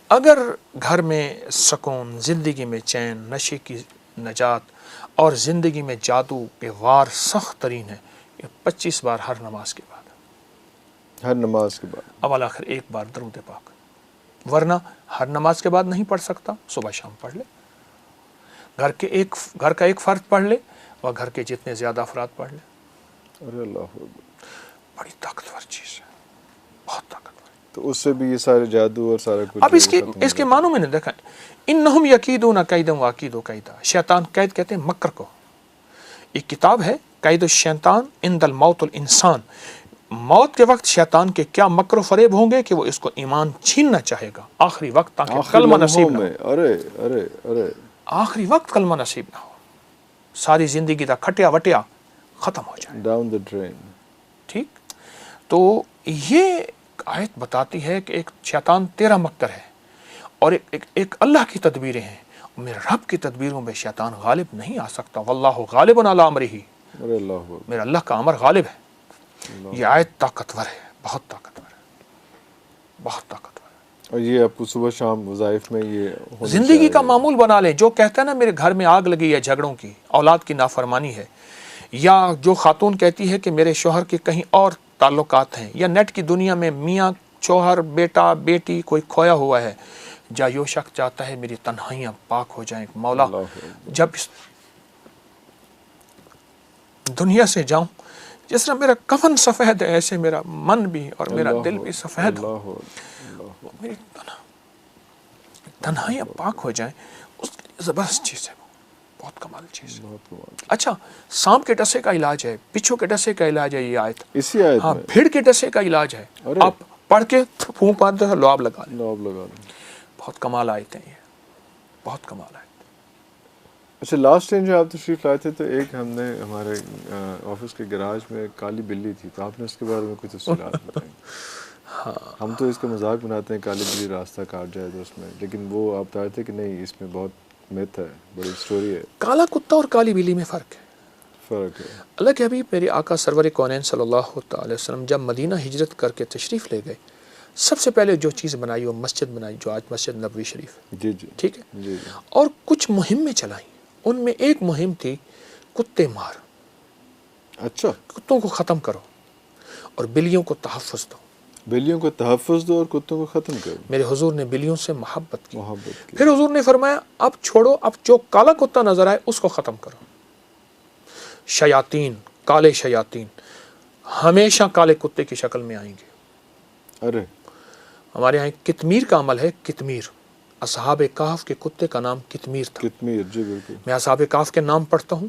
اگر گھر میں سکون، زندگی میں چین، نشے کی نجات اور زندگی میں جادو کے وار سخت ترین ہے، یہ 25 بار ہر نماز کے بعد، ہر نماز کے بعد۔ اول آخر ایک بار درود پاک، ورنہ ہر نماز کے بعد نہیں پڑھ سکتا، صبح شام پڑھ لے، گھر کا ایک فرد پڑھ لے اور گھر کے جتنے زیادہ افراد پڑھ لے۔ ارے اللہ اکبر، بڑی طاقتور چیز ہے، بہت طاقتور۔ تو اس سے بھی یہ سارے جادو اور سارا کچھ اب اس کے معنوں میں نے دیکھا، انہم یکیدون کیدا واکید کیدا، شیطان قید کہتے ہیں مکر کو۔ ایک کتاب ہے قید الشیطان عند الموت الانسان، موت کے وقت شیطان کے کیا مکر و فریب ہوں گے کہ وہ اس کو ایمان چھیننا چاہے گا آخری وقت، تاکہ کلمہ نصیب نہ ہو، ارے ارے ارے، آخری وقت کلمہ نصیب نہ ہو، ساری زندگی کا کھٹیا وٹیا ختم ہو جائے۔ Down the drain. ٹھیک، تو یہ آیت بتاتی ہے کہ ایک شیطان تیرا مکر ہے اور ایک اللہ کی تدبیریں ہیں، میرے رب کی تدبیروں میں شیطان غالب نہیں آ سکتا، واللہ غالب علی امرہ، ارے اللہ اکبر، میرا اللہ کا امر غالب ہے۔ یہ آیت طاقتور ہے، بہت طاقتور ہے، بہت طاقتور ہے۔ اور یہ آپ کو صبح شام وظائف میں یہ ہونی زندگی چاہیے۔ کا معمول بنا لیں۔ جو کہتا ہے نا میرے گھر میں آگ لگی ہے جھگڑوں کی، اولاد کی نافرمانی ہے، یا جو خاتون کہتی ہے کہ میرے شوہر کے کہیں اور تعلقات ہیں، یا نیٹ کی دنیا میں میاں شوہر، بیٹا بیٹی کوئی کھویا ہوا ہے، یا جو شخص چاہتا ہے میری تنہائیاں پاک ہو جائیں، مولا جب اس دنیا سے جاؤں جس طرح میرا کفن سفید ہے ایسے میرا من بھی اور میرا دل بھی سفید ہو، میری تنہائیاں پاک ہو جائیں، اس کے لیے زبردست چیز ہے، بہت کمال چیز ہے۔ اچھا سانپ کے ڈسے کا علاج ہے، بچھو کے ڈسے کا علاج ہے یہ آیت، اسی آیت ہاں میں بھیڑ کے ڈسے کا علاج ہے، آپ پڑھ کے پھونک مارتے ہیں لعاب لگا لیں، لعاب لگا لیں۔ بہت کمال آیت ہیں یہ، بہت کمال آیت۔ اچھا لاسٹ ٹائم جو آپ تشریف لائے تھے تو ایک ہم نے ہمارے آفس کے گراج میں ایک کالی بلی تھی، تو آپ نے اس کے بارے میں کچھ تفصیلات بتائیں؟ ہم تو اس کا مذاق بناتے ہیں کالی بلی راستہ کاٹ جائے تو اس میں، لیکن وہ آپ بتا رہے تھے کہ نہیں اس میں بہت میتھ ہے، بڑی سٹوری ہے۔ کالا کتا اور کالی بلی میں فرق ہے، فرق ہے۔ اللہ کے حبیب میرے آقا سرور کونین صلی اللہ علیہ وسلم جب مدینہ ہجرت کر کے تشریف لے گئے، سب سے پہلے جو چیز بنائی وہ مسجد بنائی، جو آج مسجد نبوی شریف، جی جی ٹھیک ہے، جی جی۔ اور کچھ مہمیں چلائیں، ان میں ایک مہم تھی کتے مار، اچھا، کتوں کو ختم کرو اور بلیوں کو تحفظ دو۔ بلیوں کو تحفظ دو اور کتوں کو ختم کرو۔ میرے حضور نے بلیوں سے محبت کی، محبت کی۔ پھر حضور نے فرمایا اب چھوڑو، اب جو کالا کتا نظر آئے اس کو ختم کرو۔ شیاطین، کالے شیاطین ہمیشہ کالے کتے کی شکل میں آئیں گے۔ ارے ہمارے یہاں کتمیر کا عمل ہے، کتمیر اصحاب کہف کے کتے کا نام کتمیر تھا. کتمیر، جی بالکل. میں اصحاب کہف کے نام پڑھتا ہوں: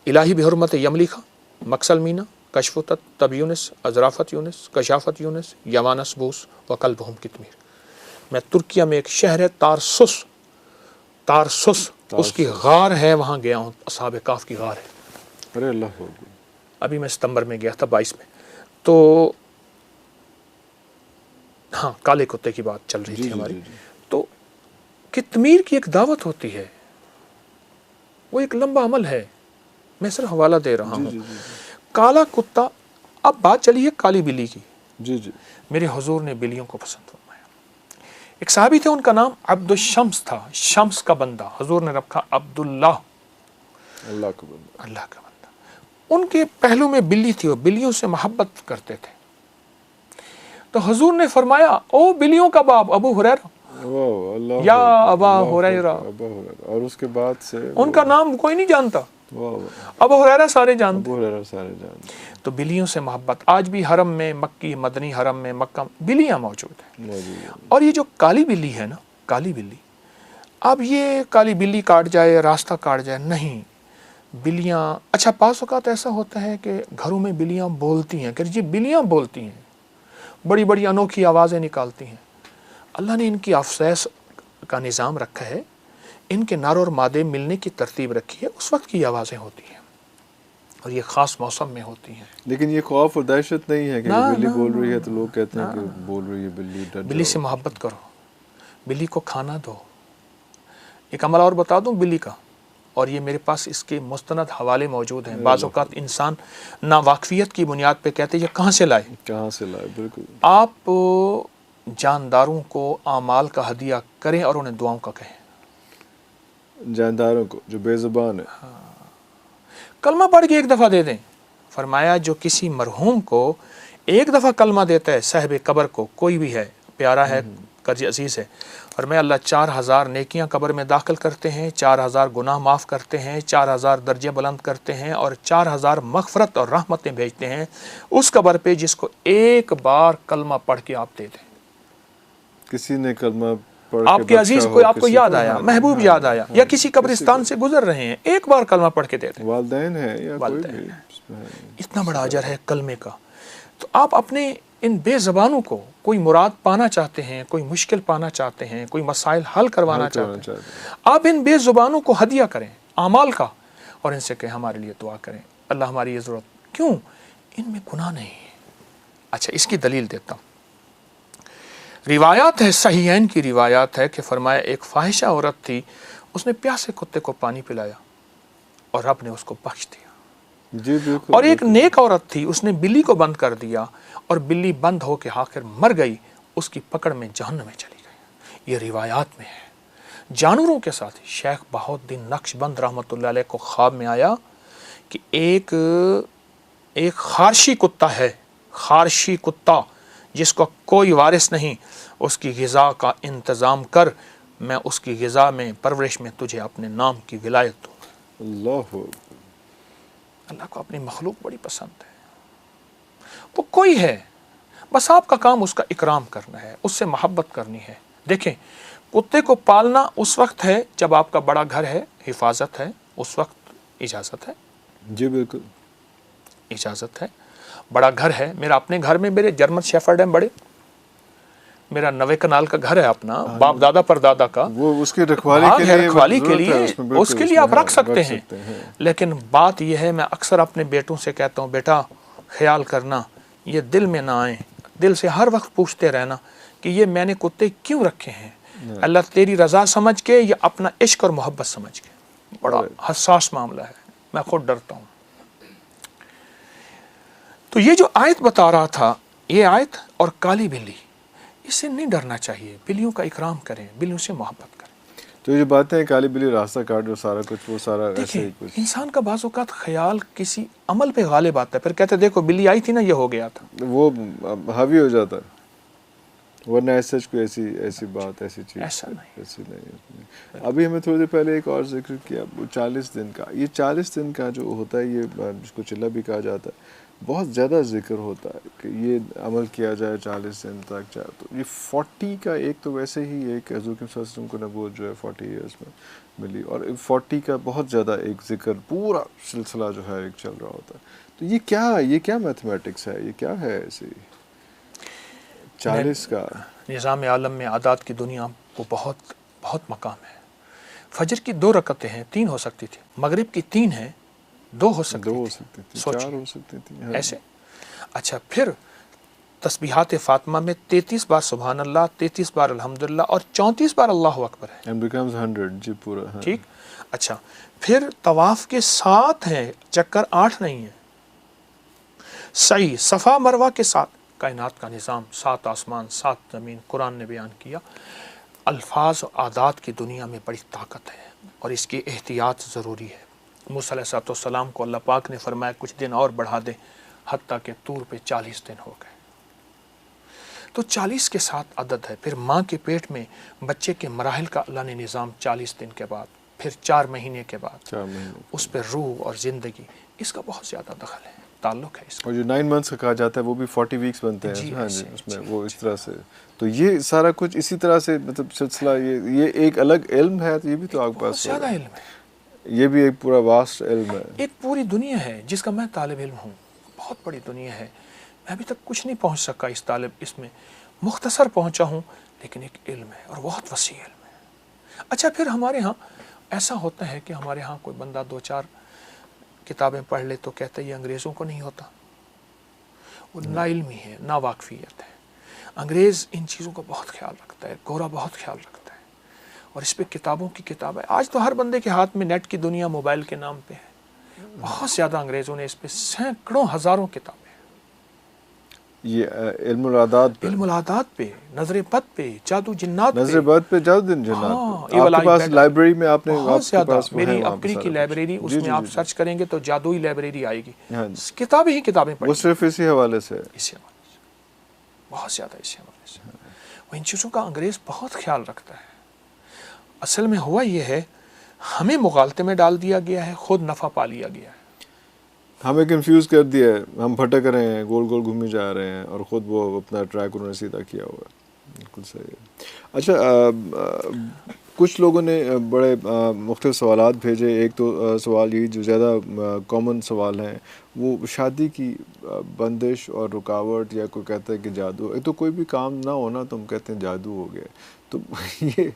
الہی بحرمت یملیخا، مکسل مینا، کشف تب یونس، ازرافت یونس، کشافت یونس، یوانس بوس و قلبہم کتمیر. میں ترکیہ میں ایک شہر ہے تارسس، اس کی غار ہے، وہاں گیا ہوں. اصحاب کہف کی غار ہے. ارے اللہ اکبر. ابھی میں ستمبر میں گیا تھا، 22 میں. تو ہاں، کالے کتے کی بات چل رہی تھی ہماری. تو کتمیر کی ایک دعوت ہوتی ہے، وہ ایک لمبا عمل ہے. میں صرف حوالہ دے رہا ہوں. کالا کتا. اب بات چلی ہے کالی بلی کی. جی جی. میرے حضور نے بلیوں کو پسند فرمایا. ایک صحابی تھے، ان کا نام عبد الشمس تھا، شمس کا بندہ. حضور نے رکھا عبداللہ، اللہ کا بندہ. اللہ کا بندہ. ان کے پہلو میں بلی تھی، وہ بلیوں سے محبت کرتے تھے. تو حضور نے فرمایا: او بلیوں کا باپ ابو ہریرہ، یا ابا ہریرہ. اور اس کے بعد سے ان کا نام کوئی نہیں جانتا، ابو ہریرہ سارے جانتے. تو بلیوں سے محبت. آج بھی حرم میں، مکی مدنی حرم میں، مکہ بلیاں موجود ہیں. اور یہ جو کالی بلی ہے نا، کالی بلی، اب یہ کالی بلی کاٹ جائے، راستہ کاٹ جائے، نہیں. بلیاں، اچھا بعض اوقات ایسا ہوتا ہے کہ گھروں میں بلیاں بولتی ہیں، کہ جی بلیاں بولتی ہیں، بڑی بڑی انوکھی آوازیں نکالتی ہیں. اللہ نے ان کی افسائش کا نظام رکھا ہے، ان کے نر اور مادے ملنے کی ترتیب رکھی ہے، اس وقت کی آوازیں ہوتی ہیں، اور یہ خاص موسم میں ہوتی ہیں. لیکن یہ خوف اور دہشت نہیں ہے کہ بلی بول رہی ہے تو لوگ کہتے ہیں کہ بول رہی ہے بلی، ڈر بلی سے محبت کرو، بلی کو کھانا دو. ایک عمل اور بتا دوں بلی کا، اور یہ میرے پاس اس کے مستند حوالے موجود ہیں. بعض اوقات انسان ناواقفیت کی بنیاد پہ کہتے ہیں یہ کہاں سے لائے. بالکل. آپ جانداروں کو اعمال کا ہدیہ کریں اور انہیں دعاؤں کا کہیں. جانداروں کو جو بے زبان ہے، کلمہ پڑھ کے ایک دفعہ دے دیں. فرمایا جو کسی مرحوم کو ایک دفعہ کلمہ دیتا ہے، صاحب قبر کو، کوئی بھی ہے، پیارا ہے، قرض عزیز ہے، اور میں اللہ 4000 نیکیاں قبر میں داخل کرتے ہیں، 4000 گناہ معاف کرتے ہیں، 4000 درجے بلند کرتے ہیں، اور 4000 مغفرت اور رحمتیں بھیجتے ہیں اس قبر پہ جس کو ایک بار کلمہ پڑھ کے آپ دے دیں. کسی نے کلمہ آپ کے عزیز کو، آپ کو یاد آیا، محبوب یاد آیا، یا کسی قبرستان سے گزر رہے ہیں، ایک بار کلمہ پڑھ کے دے دیں. والدین ہیں یا کوئی بھی، اتنا بڑا اجر ہے کلمے کا. تو آپ اپنے ان بے زبانوں کو، کوئی مراد پانا چاہتے ہیں، کوئی مشکل پانا چاہتے ہیں، کوئی مسائل حل کروانا چاہتے ہیں، آپ ان بے زبانوں کو ہدیہ کریں اعمال کا، اور ان سے کہیں ہمارے لیے دعا کریں، اللہ ہماری یہ ضرورت. کیوں؟ ان میں گناہ نہیں ہے. اچھا، اس کی دلیل دیتا ہوں. روایات ہے، صحیحین کی روایات ہے کہ فرمایا ایک فاحشہ عورت تھی، اس نے پیاسے کتے کو پانی پلایا اور رب نے اس کو بخش دیا. جی بالکل. اور ایک نیک عورت تھی، اس نے بلی کو بند کر دیا اور بلی بند ہو کے آخر مر گئی، اس کی پکڑ میں جہنم میں چلی گئی. یہ روایات میں ہے. جانوروں کے ساتھ شیخ بہاؤالدین نقشبند رحمۃ اللہ علیہ کو خواب میں آیا کہ ایک خارشی کتا ہے، خارشی کتا جس کو کوئی وارث نہیں، اس کی غذا کا انتظام کر، میں اس کی غذا میں، پرورش میں تجھے اپنے نام کی ولایت دوں. اللہ کو اپنی مخلوق بڑی پسند ہے. وہ کوئی ہے، بس آپ کا کام اس کا اکرام کرنا ہے، اس سے محبت کرنی ہے. دیکھیں، کتے کو پالنا اس وقت ہے جب آپ کا بڑا گھر ہے، حفاظت ہے، اس وقت اجازت ہے. جی بالکل اجازت ہے. بڑا گھر ہے. میرا اپنے گھر میں میرے جرمن شیفرڈ ہیں بڑے. میرا 90 کنال کا گھر ہے اپنا، باپ دادا پر دادا کا. وہ اس کی رکھوالی کے لیے اس کے لیے آپ رکھ سکتے ہیں. لیکن بات یہ ہے، میں اکثر اپنے بیٹوں سے کہتا ہوں، بیٹا خیال کرنا، یہ دل میں نہ آئے، دل سے ہر وقت پوچھتے رہنا کہ یہ میں نے کتے کیوں رکھے ہیں، اللہ تیری رضا سمجھ کے یا اپنا عشق اور محبت سمجھ کے. بڑا حساس معاملہ ہے، میں خود ڈرتا ہوں. تو یہ جو آیت بتا رہا تھا، یہ آیت اور کالی بلی، اس سے نہیں ڈرنا چاہیے. بلیوں کا اکرام کریں، بلیوں سے محبت کریں. تو یہ جو باتیں ہیں کالی بلی راستہ کاٹ اور سارا کچھ، وہ سارا ایسے ہی کچھ. انسان کا بعض اوقات خیال کسی عمل پہ غالب آتا ہے، پھر کہتے دیکھو بلی آئی تھی نا، یہ ہو گیا تھا، وہ حاوی ہو جاتا ہے. ورنہ ایسا کوئی ایسی بات، ایسی چیز ایسی نہیں. ابھی ہمیں تھوڑی دیر پہلے ایک اور ذکر کیا، وہ 40 دن کا، یہ 40 دن کا جو ہوتا ہے، یہ جس کو چلہ بھی کہا جاتا ہے، بہت زیادہ ذکر ہوتا ہے کہ یہ عمل کیا جائے 40 دن تک جائے. تو یہ 40 کا ایک تو ویسے ہی ایک حضور صلی اللہ علیہ وسلم کو نبوت جو ہے 40 ایئرس میں ملی, اور 40 کا بہت زیادہ ایک ذکر پورا سلسلہ جو ہے ایک چل رہا ہوتا ہے. تو یہ کیا میتھمیٹکس ہے, یہ کیا ہے ایسے 40 کا؟ نظام عالم میں عادات کی دنیا کو بہت بہت مقام ہے. فجر کی 2 رکعتیں ہیں, 3 ہو سکتی تھی. مغرب کی 3 ہیں, 2 ہو سکتی تھی, 4 ہو سکتی تھی ایسے. اچھا, پھر تسبیحات فاطمہ میں 33 بار سبحان اللہ, 33 بار الحمدللہ اور 34 بار اللہ اکبر ہے. and becomes 100 جی پورا. ٹھیک. اچھا, پھر طواف کے 7 ہیں, چکر 8 نہیں ہیں. سعی صفا مروہ کے 7. کائنات کا نظام, 7 آسمان 7 زمین, قرآن نے بیان کیا. الفاظ و عادات کی دنیا میں بڑی طاقت ہے اور اس کی احتیاط ضروری ہے. موسیٰ علیہ السلام کو اللہ پاک نے فرمایا کچھ دن اور بڑھا دیں, حتیٰ کہ طور پہ 40 دن ہو گئے. تو 40 کے ساتھ عدد ہے. پھر ماں کے پیٹ میں بچے کے مراحل کا اللہ نے نظام 40 دن کے بعد, پھر 4 مہینے کے بعد, اس پہ روح اور زندگی, اس کا بہت زیادہ دخل ہے, تعلق ہے اس کا. اور جو 9 منتھس کا کہا جاتا ہے وہ بھی 40 ویکس بنتے ہیں. ہاں جی, اس میں وہ اس طرح سے. تو یہ سارا کچھ اسی طرح سے مطلب سلسلہ, یہ ایک الگ علم ہے. تو یہ بھی تو آپ کے پاس زیادہ علم ہے, یہ بھی ایک پورا واسٹ علم ہے. ایک پوری دنیا ہے جس کا میں طالب علم ہوں. بہت بڑی دنیا ہے, میں ابھی تک کچھ نہیں پہنچ سکا اس میں مختصر پہنچا ہوں, لیکن ایک علم ہے اور بہت وسیع علم ہے. اچھا, پھر ہمارے ہاں ایسا ہوتا ہے کہ ہمارے ہاں کوئی بندہ 2-4 کتابیں پڑھ لے تو کہتا ہے یہ انگریزوں کو نہیں ہوتا. وہ نا علمی ہے, نا واقفیت ہے. انگریز ان چیزوں کا بہت خیال رکھتا ہے, گورا بہت خیال رکھتا ہے, اور اس پہ کتابوں کی کتاب ہے. آج تو ہر بندے کے ہاتھ میں نیٹ کی دنیا موبائل کے نام پہ ہے. بہت زیادہ انگریزوں نے اس پہ سینکڑوں ہزاروں کتابیں. یہ علم العادات پہ, نظر بد پہ, جادو جنات پہ, نظر بد پہ, جادو جنات پہ. آپ کے پاس لائبریری میں آپ نے بہت زیادہ, میری اپنی کی لائبریری, اس میں آپ سرچ کریں گے تو جادوئی لائبریری آئے گی. کتابیں ہی کتابیں پڑھیں, وہ صرف اسی حوالے سے, بہت زیادہ اسی حوالے سے. وہ ان چیزوں کا انگریز بہت خیال رکھتا ہے. اصل میں ہوا یہ ہے, ہمیں مغالطے میں ڈال دیا گیا ہے, خود نفع پا لیا گیا ہے. ہمیں کنفیوز کر دیا ہے, ہم بھٹک رہے ہیں, گول گول گھومے جا رہے ہیں, اور خود وہ اپنا ٹریک انہوں نے سیدھا کیا ہوا ہے. بالکل صحیح ہے. اچھا, کچھ لوگوں نے بڑے مختلف سوالات بھیجے. ایک تو سوال یہی جو زیادہ کامن سوال ہیں, وہ شادی کی بندش اور رکاوٹ, یا کوئی کہتا ہے کہ جادو. ایک تو کوئی بھی کام نہ ہونا تو ہم کہتے ہیں جادو ہو گیا. تو یہ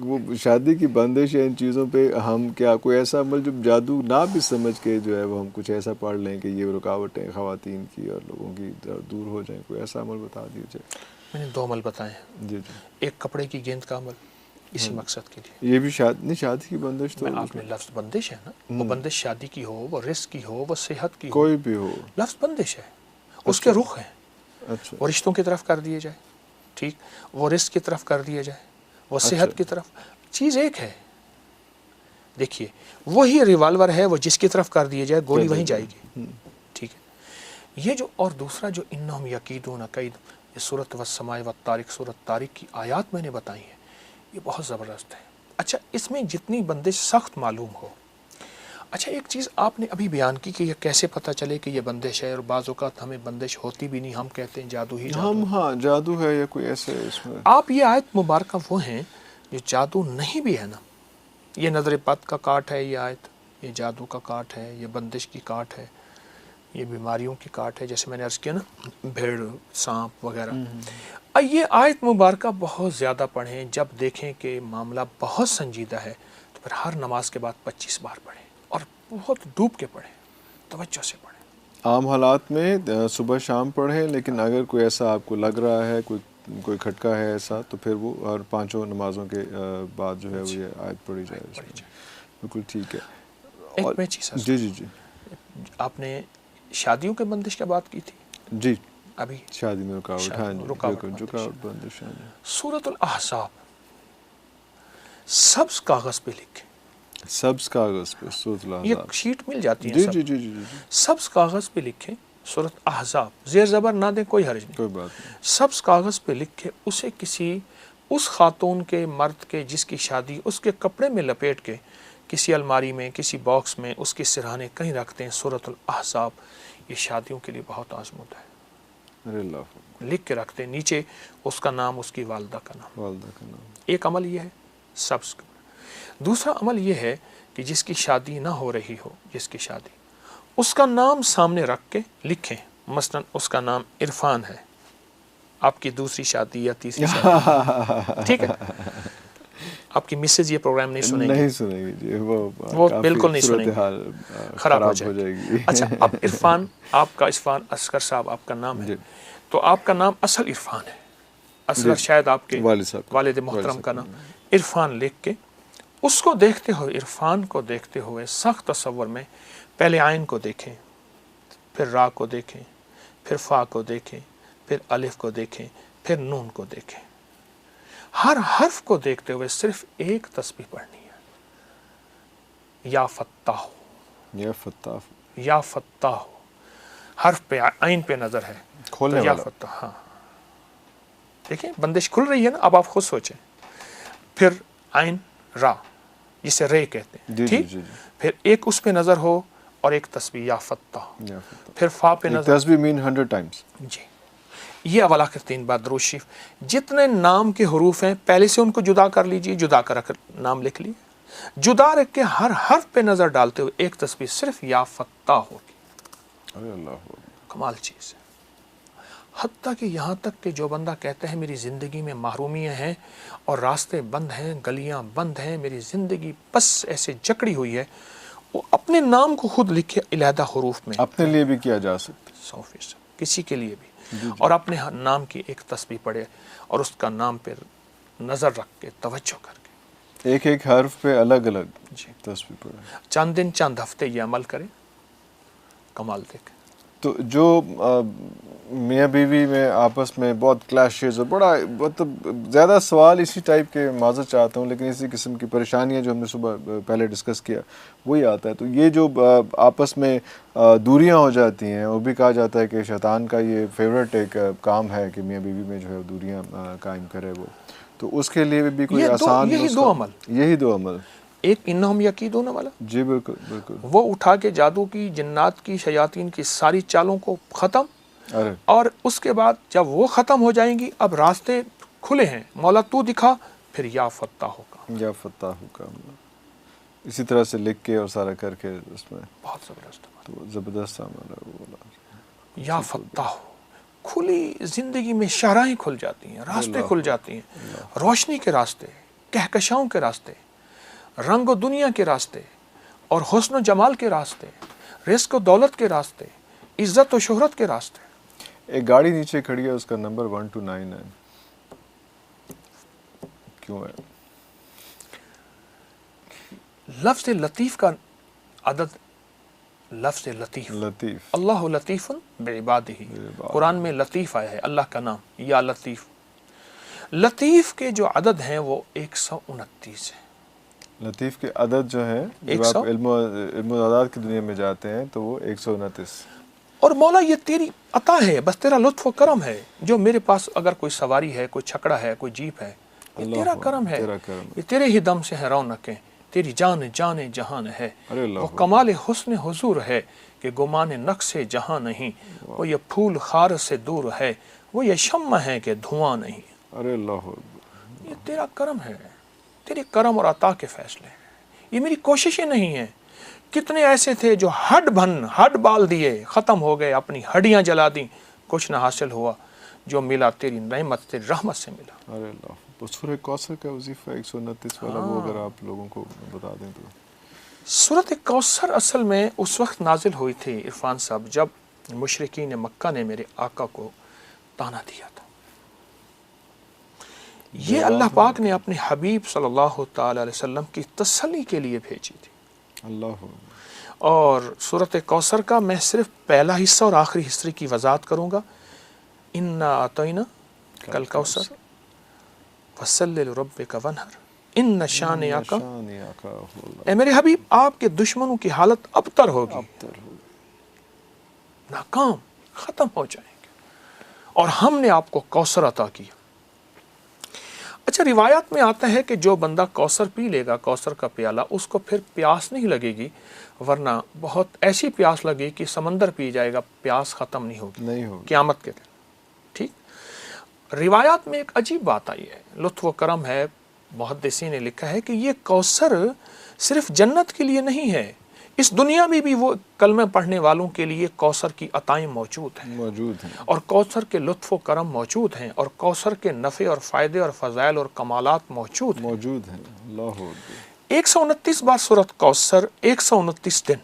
وہ شادی کی بندش یا ان چیزوں پہ ہم کیا کوئی ایسا عمل جو جادو نہ بھی سمجھ کے جو ہے وہ ہم کچھ ایسا پڑھ لیں کہ یہ رکاوٹیں خواتین کی اور لوگوں کی دور ہو جائیں, کوئی ایسا عمل بتا دیجیے. میں نے 2 عمل بتائے ہیں. جی. ایک کپڑے کی گیند کا عمل اسی مقصد کے لیے. یہ بھی شادی کی بندش تو آپ نے لفظ بندش ہے نا, وہ بندش شادی کی ہو, وہ رزق کی ہو, وہ صحت کی ہو, کوئی بھی ہو, لفظ بندش ہے. اس کے رخ ہیں. اچھا, وہ رشتوں کی طرف کر دیے جائے, ٹھیک, وہ رزق کی طرف کر دیے جائے, وہ صحت کی طرف. چیز ایک ہے. دیکھیے, وہی ریوالور ہے, وہ جس کی طرف کر دیے جائے گولی وہیں جائے گی. ٹھیک ہے. یہ جو اور دوسرا جو انہم یکیدون کید, یہ سورۃ والسماء والطارق, سورۃ طارق کی آیات میں نے بتائی ہیں, یہ بہت زبردست ہے. اچھا, اس میں جتنی بندش سخت معلوم ہو. اچھا, ایک چیز آپ نے ابھی بیان کی کہ یہ کیسے پتہ چلے کہ یہ بندش ہے, اور بعض اوقات ہمیں بندش ہوتی بھی نہیں, ہم کہتے ہیں جادو ہی جادو. ہاں جادو ہے یا کوئی ایسے اس میں. آپ یہ آیت مبارکہ وہ ہیں جو جادو نہیں بھی ہے نا. یہ نظر بد کا کاٹ ہے, یہ آیت, یہ جادو کا کاٹ ہے, یہ بندش کی کاٹ ہے, یہ بیماریوں کی کاٹ ہے, جیسے میں نے عرض کیا نا, بھیڑ, سانپ وغیرہ. یہ آیت مبارکہ بہت زیادہ پڑھیں. جب دیکھیں کہ معاملہ بہت سنجیدہ ہے تو پھر ہر نماز کے بعد 25 بار پڑھیں, اور بہت ڈوب کے پڑھیں, توجہ سے پڑھیں. عام حالات میں صبح شام پڑھیں, لیکن اگر کوئی ایسا آپ کو لگ رہا ہے, کوئی کھٹکا ہے ایسا, تو پھر وہ ہر 5 نمازوں کے بعد جو ہے وہ یہ آیت پڑھی جائے. بالکل ٹھیک ہے. ایک میں چیز, جی, آپ نے شادیوں کے بندش کی بات کی تھی. جی, ابھی شادی میں رکاوٹ. ہاں جی, رکاوٹ بندش. سورۃ الاحزاب سبز کاغذ پہ لکھیں. سبز کاغذ پہ سورۃ الاحزاب, یہ شیٹ مل جاتی ہے. جی. سبز کاغذ پہ لکھیں سورۃ احزاب, زیر زبر نہ دیں, کوئی حرج نہیں, کوئی بات نہیں. سبز کاغذ پہ لکھ کے اسے کسی اس خاتون کے, مرد کے جس کی شادی, اس کے کپڑے میں لپیٹ کے کسی الماری میں, کسی باکس میں اس کے سرہانے کہیں رکھتے ہیں. سورۃ الاحزاب یہ شادیوں کے لیے بہت آزمودہ ہے. ارے اللہ، لکھ کے رکھتے ہیں نیچے اس کا نام، اس کی والدہ کا نام. والدہ کا نام. ایک عمل یہ ہے سبز. دوسرا عمل یہ ہے کہ جس کی شادی نہ ہو رہی ہو، جس کی شادی، اس کا نام سامنے رکھ کے لکھیں. مثلا اس کا نام عرفان ہے، آپ کی دوسری شادی یا تیسری شادی، ٹھیک ہے، آپ کی مسز یہ پروگرام نہیں سنیں گی، نہیں سنیں گی جی، وہ بالکل نہیں سنیں گی، خراب ہو جائے گی. اچھا، اب عرفان، آپ کا عرفان اصغر صاحب آپ کا نام ہے، تو آپ کا نام اصل عرفان ہے. اصغر شاید آپ کے والد محترم کا نام. عرفان لکھ کے اس کو دیکھتے ہوئے، عرفان کو دیکھتے ہوئے سخت تصور میں پہلے عین کو دیکھیں، پھر را کو دیکھیں، پھر فا کو دیکھیں، پھر الف کو دیکھیں، پھر نون کو دیکھیں. ہر حرف کو دیکھتے ہوئے صرف ایک تسبیح پڑھنی ہے، یا فتاح، یا فتاح، یا فتاح. حرف پہ عین پہ نظر ہے، کھولنے یا والا. فتاح. ہاں دیکھیں بندش کھل رہی ہے نا، اب آپ خود سوچیں. پھر عین را، جسے رے کہتے ہیں، جی ٹھیک. جی جی. پھر ایک اس پہ نظر ہو اور ایک تسبیح یا فتاح. یا فتاح. پھر فا پہ نظر. تسبیح مین 100 times. جی، یہ اول آخر 3 بار درود شریف. جتنے نام کے حروف ہیں پہلے سے ان کو جدا کر لیجئے، جدا کر رکھ نام لکھ لیے، جدا رکھ کے ہر حرف پہ نظر ڈالتے ہوئے ایک تسبیح صرف یا فتاح ہوگی. ارے اللہ، کمال چیز ہے. حتیٰ کہ یہاں تک کہ جو بندہ کہتا ہے میری زندگی میں محرومیاں ہیں اور راستے بند ہیں، گلیاں بند ہیں، میری زندگی بس ایسے جکڑی ہوئی ہے، وہ اپنے نام کو خود لکھے علیحدہ حروف میں، اپنے لیے بھی کیا جا سکتا 100%، کسی کے لیے بھی، اور اپنے نام کی ایک تسبیح پڑھے اور اس کا نام پہ نظر رکھ کے توجہ کر کے ایک ایک حرف پہ الگ الگ جی تسبیح پڑھے. چند دن چند ہفتے یہ عمل کریں، کمال دیکھیں. تو جو میاں بیوی میں آپس میں بہت کلیشز اور بڑا مطلب زیادہ سوال اسی ٹائپ کے، معذرت چاہتا ہوں لیکن اسی قسم کی پریشانیاں جو ہم نے صبح پہلے ڈسکس کیا وہی آتا ہے. تو یہ جو آپس میں دوریاں ہو جاتی ہیں، وہ بھی کہا جاتا ہے کہ شیطان کا یہ فیوریٹ ایک کام ہے کہ میاں بیوی میں جو ہے دوریاں قائم کرے وہ. تو اس کے لیے بھی کوئی آسان یہی دو عمل، یہی دو عمل. ایک انہم یقیدون والا، جی بالکل بالکل. وہ اٹھا کے جادو کی، جنات کی، شیاطین کی ساری چالوں کو ختم. ارے اور اس کے بعد جب وہ ختم ہو جائیں گی، اب راستے کھلے ہیں، مولا تو دکھا، پھر یا فتاح ہوگا. یا فتاح کا اسی طرح سے لکھ کے اور سارا کر کے اس میں بہت زبردست تو زبردست عمل ہے وہ. یا فتاح، کھلی زندگی میں شاہراہیں کھل جاتی ہیں، راستے کھل جاتی ہیں، روشنی کے راستے، کہکشاؤں کے راستے، رنگ و دنیا کے راستے، اور حسن و جمال کے راستے، رزق و دولت کے راستے، عزت و شہرت کے راستے. ایک گاڑی نیچے کھڑی ہے، اس کا نمبر 1299 کیوں ہے؟ لفظ لطیف کا عدد، لفظ لطیف، لطیف، اللہ لطیف بعبادہ، قرآن میں لطیف آیا ہے، اللہ کا نام یا لطیف. لطیف کے جو عدد ہیں وہ 129 ہیں. لطیف کے عدد جو ہیں، جب آپ علم و اعداد کی دنیا میں جاتے ہیں تو وہ 129. اور مولا یہ تیری عطا ہے، بس تیرا لطف و کرم ہے. جو میرے پاس اگر کوئی سواری ہے، کوئی چھکڑا ہے، کوئی جیپ ہے، یہ تیرا کرم ہے، یہ تیرے ہی دم سے ہے رونقیں، تیری جان جان جہان ہے. وہ کمال حسن حضور ہے کہ گمان نقص جہاں نہیں، وہ یہ پھول خار سے دور ہے، وہ یہ شمع ہے کہ دھواں نہیں. ارے اللہ، یہ تیرا کرم ہے، تیرے کرم اور عطا کے فیصلے ہیں، یہ میری کوششیں نہیں ہیں. کتنے ایسے تھے جو ہڈ بال دیے، ختم ہو گئے، اپنی ہڈیاں جلا دیں، کچھ نہ حاصل ہوا. جو ملا تیری نعمت، تیری رحمت سے ملا. ارے اللہ، سورہ کوثر کا وظیفہ 129 والا وہ اگر آپ لوگوں کو بتا دیں تو. سورۃ کوثر اصل میں اس وقت نازل ہوئی تھی عرفان صاحب جب مشرکین مکہ نے میرے آقا کو تانا دیا تھا. یہ اللہ پاک نے اپنے حبیب صلی اللہ تعالی علیہ وسلم کی تسلی کے لیے بھیجی تھی. اللہ. اور سورۃ کوثر کا میں صرف پہلا حصہ اور آخری حصے کی وضاحت کروں گا. انا اعطینا کل کوثر فصلی لربک وانحر ان شانئک. اے میرے حبیب، آپ کے دشمنوں کی حالت ابتر ہوگی، ناکام، ختم ہو جائیں گے، اور ہم نے آپ کو کوثر عطا کیا. اچھا، اچھا روایات میں آتا ہے کہ جو بندہ کوثر پی لے گا، کوثر کا پیالہ، اس کو پھر پیاس نہیں لگے گی، ورنہ بہت ایسی پیاس لگے کہ سمندر پی جائے گا، پیاس ختم نہیں ہوگی قیامت کے دن. ٹھیک. روایات میں ایک عجیب بات آئی ہے، لطف و کرم ہے، محدثین نے لکھا ہے کہ یہ کوثر صرف جنت کے لیے نہیں ہے، اس دنیا میں بھی وہ کلمہ پڑھنے والوں کے لیے کوثر کی عطائیں موجود ہیں اور کوثر کے لطف و کرم موجود ہیں اور کوثر کے نفع اور فائدے اور فضائل اور کمالات موجود ہیں. اللہ 129 بار سورۃ کوثر، 129 دن،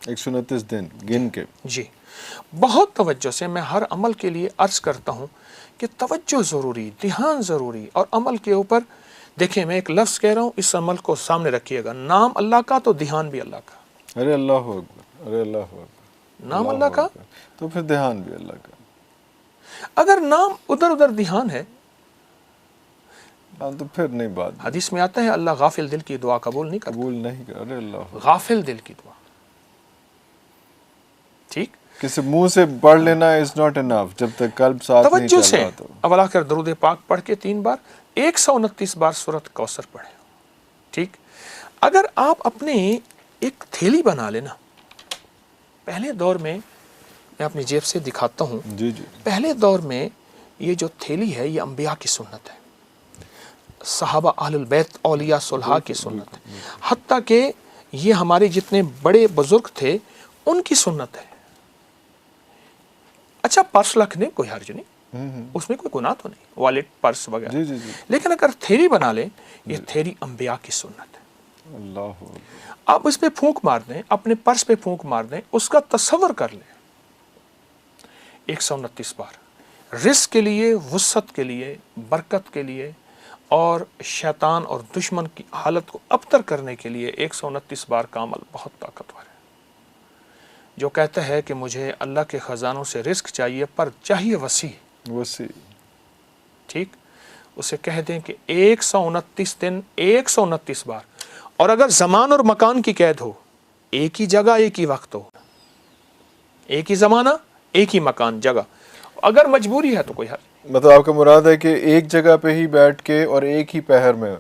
129 دن گن کے. جی بہت توجہ سے میں ہر عمل کے لیے عرض کرتا ہوں کہ توجہ ضروری، دھیان ضروری، اور عمل کے اوپر دیکھیں میں ایک لفظ کہہ رہا ہوں، اس عمل کو سامنے رکھیے گا. نام اللہ کا تو دھیان بھی اللہ کا. ارے اللہ اکبر، ارے اللہ اکبر. نام اللہ کا تو پھر دھیان بھی اللہ کا. اگر نام ادھر ادھر دھیان ہے تو پھر نہیں بات. حدیث میں آتا ہے اللہ غافل دل کی دعا قبول نہیں کرتا. ارے اللہ غافل دل کی دعا. ٹھیک. کسی منہ سے پڑھ لینا از ناٹ انف جب تک قلب ساتھ نہیں چل رہا. تو اول آخر درود پاک پڑھ کے 3 بار، 129 بار سورۃ کوثر پڑھیں. ٹھیک. اگر آپ اپنے ایک تھیلی بنا لینا، پہلے دور میں میں اپنی جیب سے دکھاتا ہوں. جی پہلے دور میں یہ جو تھیلی ہے یہ انبیاء کی سنت ہے، صحابہ اہل البیت اولیاء صلحاء کی سنت ہے، حتیٰ کہ یہ ہمارے جتنے بڑے بزرگ تھے ان کی سنت ہے. اچھا پرس رکھنے کوئی حرج نہیں، اس میں کوئی گناہ تو نہیں، والیٹ پرس وغیرہ. لیکن اگر تھیلی بنا لیں، یہ تھیلی انبیاء کی سنت ہے. اللہ آپ اس پہ پھونک مار دیں، اپنے پرس پہ پھونک مار دیں، اس کا تصور کر لیں. 129 بار رزق کے لیے، وسعت کے لیے، برکت کے لیے اور شیطان اور دشمن کی حالت کو ابتر کرنے کے لیے 129 بار کا عمل بہت طاقتور ہے. جو کہتا ہے کہ مجھے اللہ کے خزانوں سے رزق چاہیے پر چاہیے وسیع. ٹھیک. اسے کہہ دیں کہ 129 دن 129 بار، اور اگر زمان اور مکان کی قید ہو، ایک ہی جگہ ایک ہی وقت ہو، ایک ہی زمانہ ایک ہی مکان جگہ، اگر مجبوری ہے تو کوئی حل. مطلب آپ کا مراد ہے کہ ایک جگہ پہ ہی بیٹھ کے اور ایک ہی پہر میں،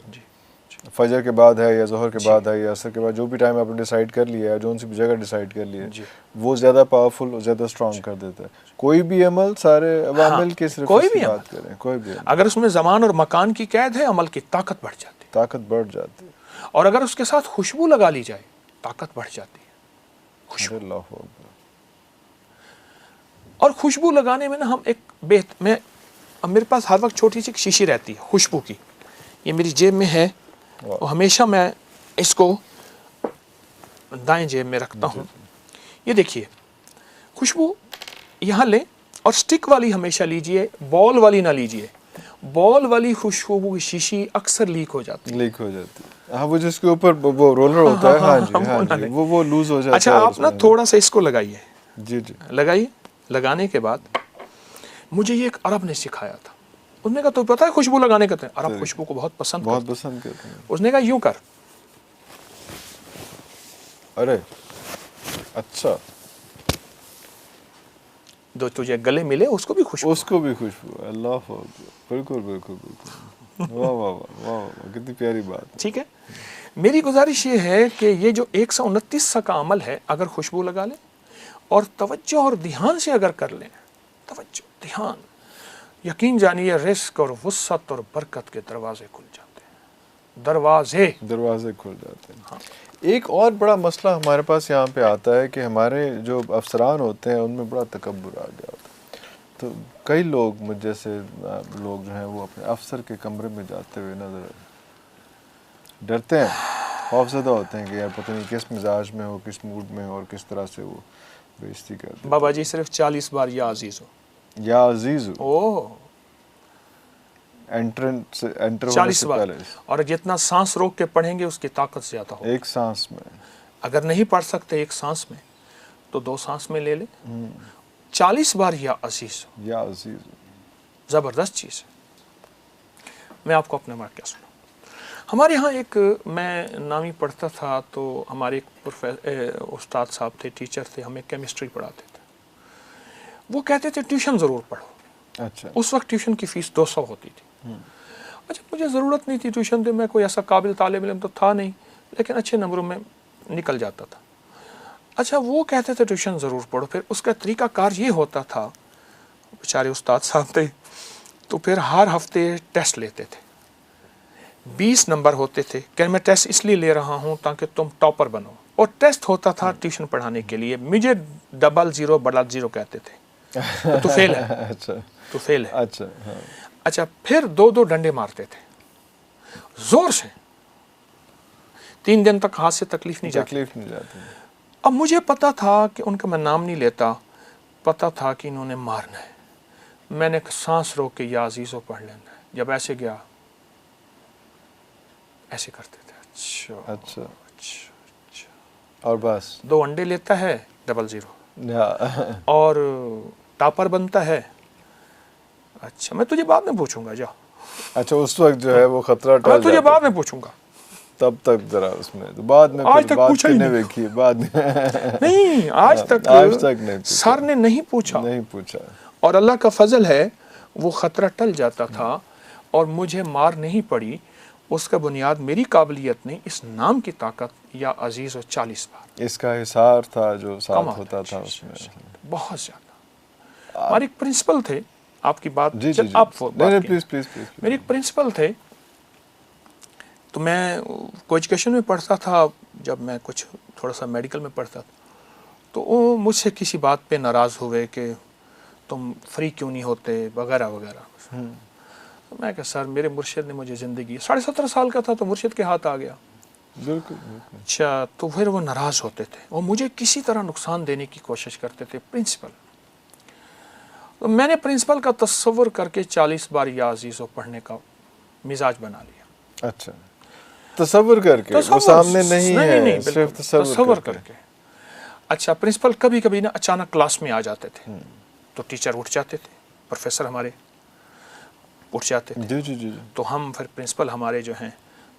فجر کے بعد ہے یا ظہر کے بعد ہے یا عصر کے بعد، جو بھی ٹائم آپ نے ڈیسائیڈ کر لیا ہے، جو سی بھی جگہ ڈیسائیڈ کر لی ہے، وہ زیادہ پاورفل اور زیادہ اسٹرانگ کر دیتا ہے. کوئی بھی عمل سارے عوامل کی صرف کوئی بھی بات کریں، کوئی بھی عمل اگر اس میں زمان اور مکان کی قید ہے، عمل کی طاقت بڑھ جاتی ہے. اور اگر اس کے ساتھ خوشبو لگا لی جائے، طاقت بڑھ جاتی ہے. خوشبو. اللہ اکبر. اور خوشبو لگانے میں نا ہم ایک میرے پاس ہر وقت چھوٹی سی شیشی رہتی ہے خوشبو کی، یہ میری جیب میں ہے، اور ہمیشہ میں اس کو دائیں جیب میں رکھتا ہوں. یہ دیکھیے خوشبو یہاں لیں، اور سٹک والی ہمیشہ لیجئے، بال والی نہ لیجئے. بال والی خوشبو کی شیشی اکثر لیک ہو جاتی ہے. ہاں وہ جس کے اوپر وہ رولر ہوتا ہے، ہاں جی وہ لوز ہو جاتا ہے. اچھا آپ نا تھوڑا سا اس کو لگائیے. جی لگائیے. لگانے کے بعد مجھے یہ ایک عرب نے سکھایا تھا. اس نے کہا تو پتہ ہے خوشبو لگانے کا، عرب خوشبو کو بہت پسند کرتے ہیں. اس نے کہا یوں کر. ارے اچھا، جو تجھے گلے ملے اس کو بھی خوشبو. اللہ بالکل. واہ واہ واہ، کتنی پیاری بات. ٹھیک ہے. میری گزارش یہ ہے کہ یہ جو 129 کا عمل ہے، اگر خوشبو لگا لیں اور توجہ اور دھیان سے اگر کر لیں، توجہ دھیان، یقین جانیے رزق اور وسعت اور برکت کے دروازے کھل جاتے ہیں. دروازے کھل جاتے ہیں. ہاں. ایک اور بڑا مسئلہ ہمارے پاس یہاں پہ آتا ہے کہ ہمارے جو افسران ہوتے ہیں ان میں بڑا تکبر آ گیا ہوتا ہے. تو کئی لوگ مجھ جیسے لوگ جو ہیں وہ اپنے افسر کے کمرے میں جاتے ہوئے نظر ڈرتے ہیں، خوفزدہ ہوتے ہیں کہ یار پتہ نہیں کس مزاج میں ہو، کس موڈ میں ہو، اور کس طرح سے وہ بےعزتی کرتے ہیں. بابا جی صرف 40 بار یا عزیز ہو. انٹر 40 بار. اور جتنا سانس روک کے پڑھیں گے اس کی طاقت زیادہ ہو. ایک سانس میں اگر نہیں پڑھ سکتے ایک سانس میں تو 2 سانس میں لے لیں. 40 بار یا عزیز ہو. زبردست چیز ہے. میں آپ کو اپنے واقعہ سناؤں. ہمارے ہاں ایک میں نامی پڑھتا تھا تو ہمارے ایک استاد صاحب تھے، ٹیچر تھے، ہمیں کیمسٹری پڑھاتے تھے. وہ کہتے تھے ٹیوشن ضرور پڑھو. اچھا. اس وقت ٹیوشن کی فیس 200 ہوتی تھی. اچھا مجھے ضرورت نہیں تھی ٹیوشن دے، میں کوئی ایسا قابل طالب علم تو تھا نہیں، لیکن اچھے نمبروں میں نکل جاتا تھا. اچھا وہ کہتے تھے ٹیوشن ضرور پڑھو، پھر اس کا طریقہ کار یہ ہوتا تھا، بیچارے استاد صاحب تھے تو پھر ہر ہفتے ٹیسٹ لیتے تھے. 20 نمبر ہوتے تھے کہ میں ٹیسٹ اس لیے لے رہا ہوں تاکہ تم ٹاپر بنو، اور ٹیسٹ ہوتا تھا ٹیوشن پڑھانے کے لیے. مجھے 00 کہتے تھے تو فیل ہے، اچھا تو فیل ہے. اچھا ہاں اچھا پھر 2 ڈنڈے مارتے تھے زور سے، 3 دن تک ہاتھ سے تکلیف نہیں جاتی. تکلیف نہیں جاتی. اب مجھے پتا تھا کہ ان کا میں نام نہیں لیتا، پتا تھا کہ انہوں نے مارنا ہے. میں نے سانس روک کے یا عزیزو پڑھ لینا ہے. جب ایسے گیا ایسے کرتے تھے. اچھا اچھا اچھا. اور بس 2 انڈے لیتا ہے 00 ہاں اور ٹاپر بنتا ہے. اچھا میں تجھے بعد میں پوچھوں گا، جا اچھا اس وقت جو ہے وہ خطرہ میں ٹل تجھے جاتا بعد میں پوچھوں گا. تب تک ذرا اس میں تو بعد میں آج پھر تک بات پوچھا ہی کرنے نہیں. دیکھیے بعد میں نہیں آج تک نہیں پوچھا. سر نے نہیں پوچھا، نہیں پوچھا. اور اللہ کا فضل ہے وہ خطرہ ٹل جاتا تھا اور مجھے مار نہیں پڑی. اس کا بنیاد میری قابلیت نہیں، اس نام کی طاقت یا عزیز و 40 بار اس کا حصار تھا جو ساتھ کمال ہوتا ہے. تھا اس میں. بہت زیادہ. ہمارے ایک پرنسپل تھے، آپ کی بات جی جی جی آپ نہیں پلیز پلیز پلیز. میرے ایک پرنسپل تھے، تو میں کو ایجوکیشن میں پڑھتا تھا، جب میں کچھ تھوڑا سا میڈیکل میں پڑھتا تھا تو وہ مجھ سے کسی بات پہ ناراض ہوئے کہ تم فری کیوں نہیں ہوتے وغیرہ وغیرہ. تو میں کہ سر میرے مرشد نے مجھے زندگی 17.5 سال کا تھا تو مرشد کے ہاتھ آ گیا. بالکل بالکل. اچھا تو پھر وہ ناراض ہوتے تھے اور مجھے کسی طرح نقصان دینے کی کوشش کرتے تھے. پرنسپل، تو میں نے پرنسپل کا تصور کر کے 40 بار یا عزیزو پڑھنے کا مزاج بنا لیا. اچھا تصور کر کے، وہ سامنے نہیں ہے، صرف تصور کر کے. اچھا پرنسپل کبھی کبھی نا اچانک کلاس میں آ جاتے تھے تو ٹیچر اٹھ جاتے تھے، پروفیسر ہمارے اٹھ جاتے تھے. جی جی جی. تو ہم پھر پرنسپل ہمارے جو ہیں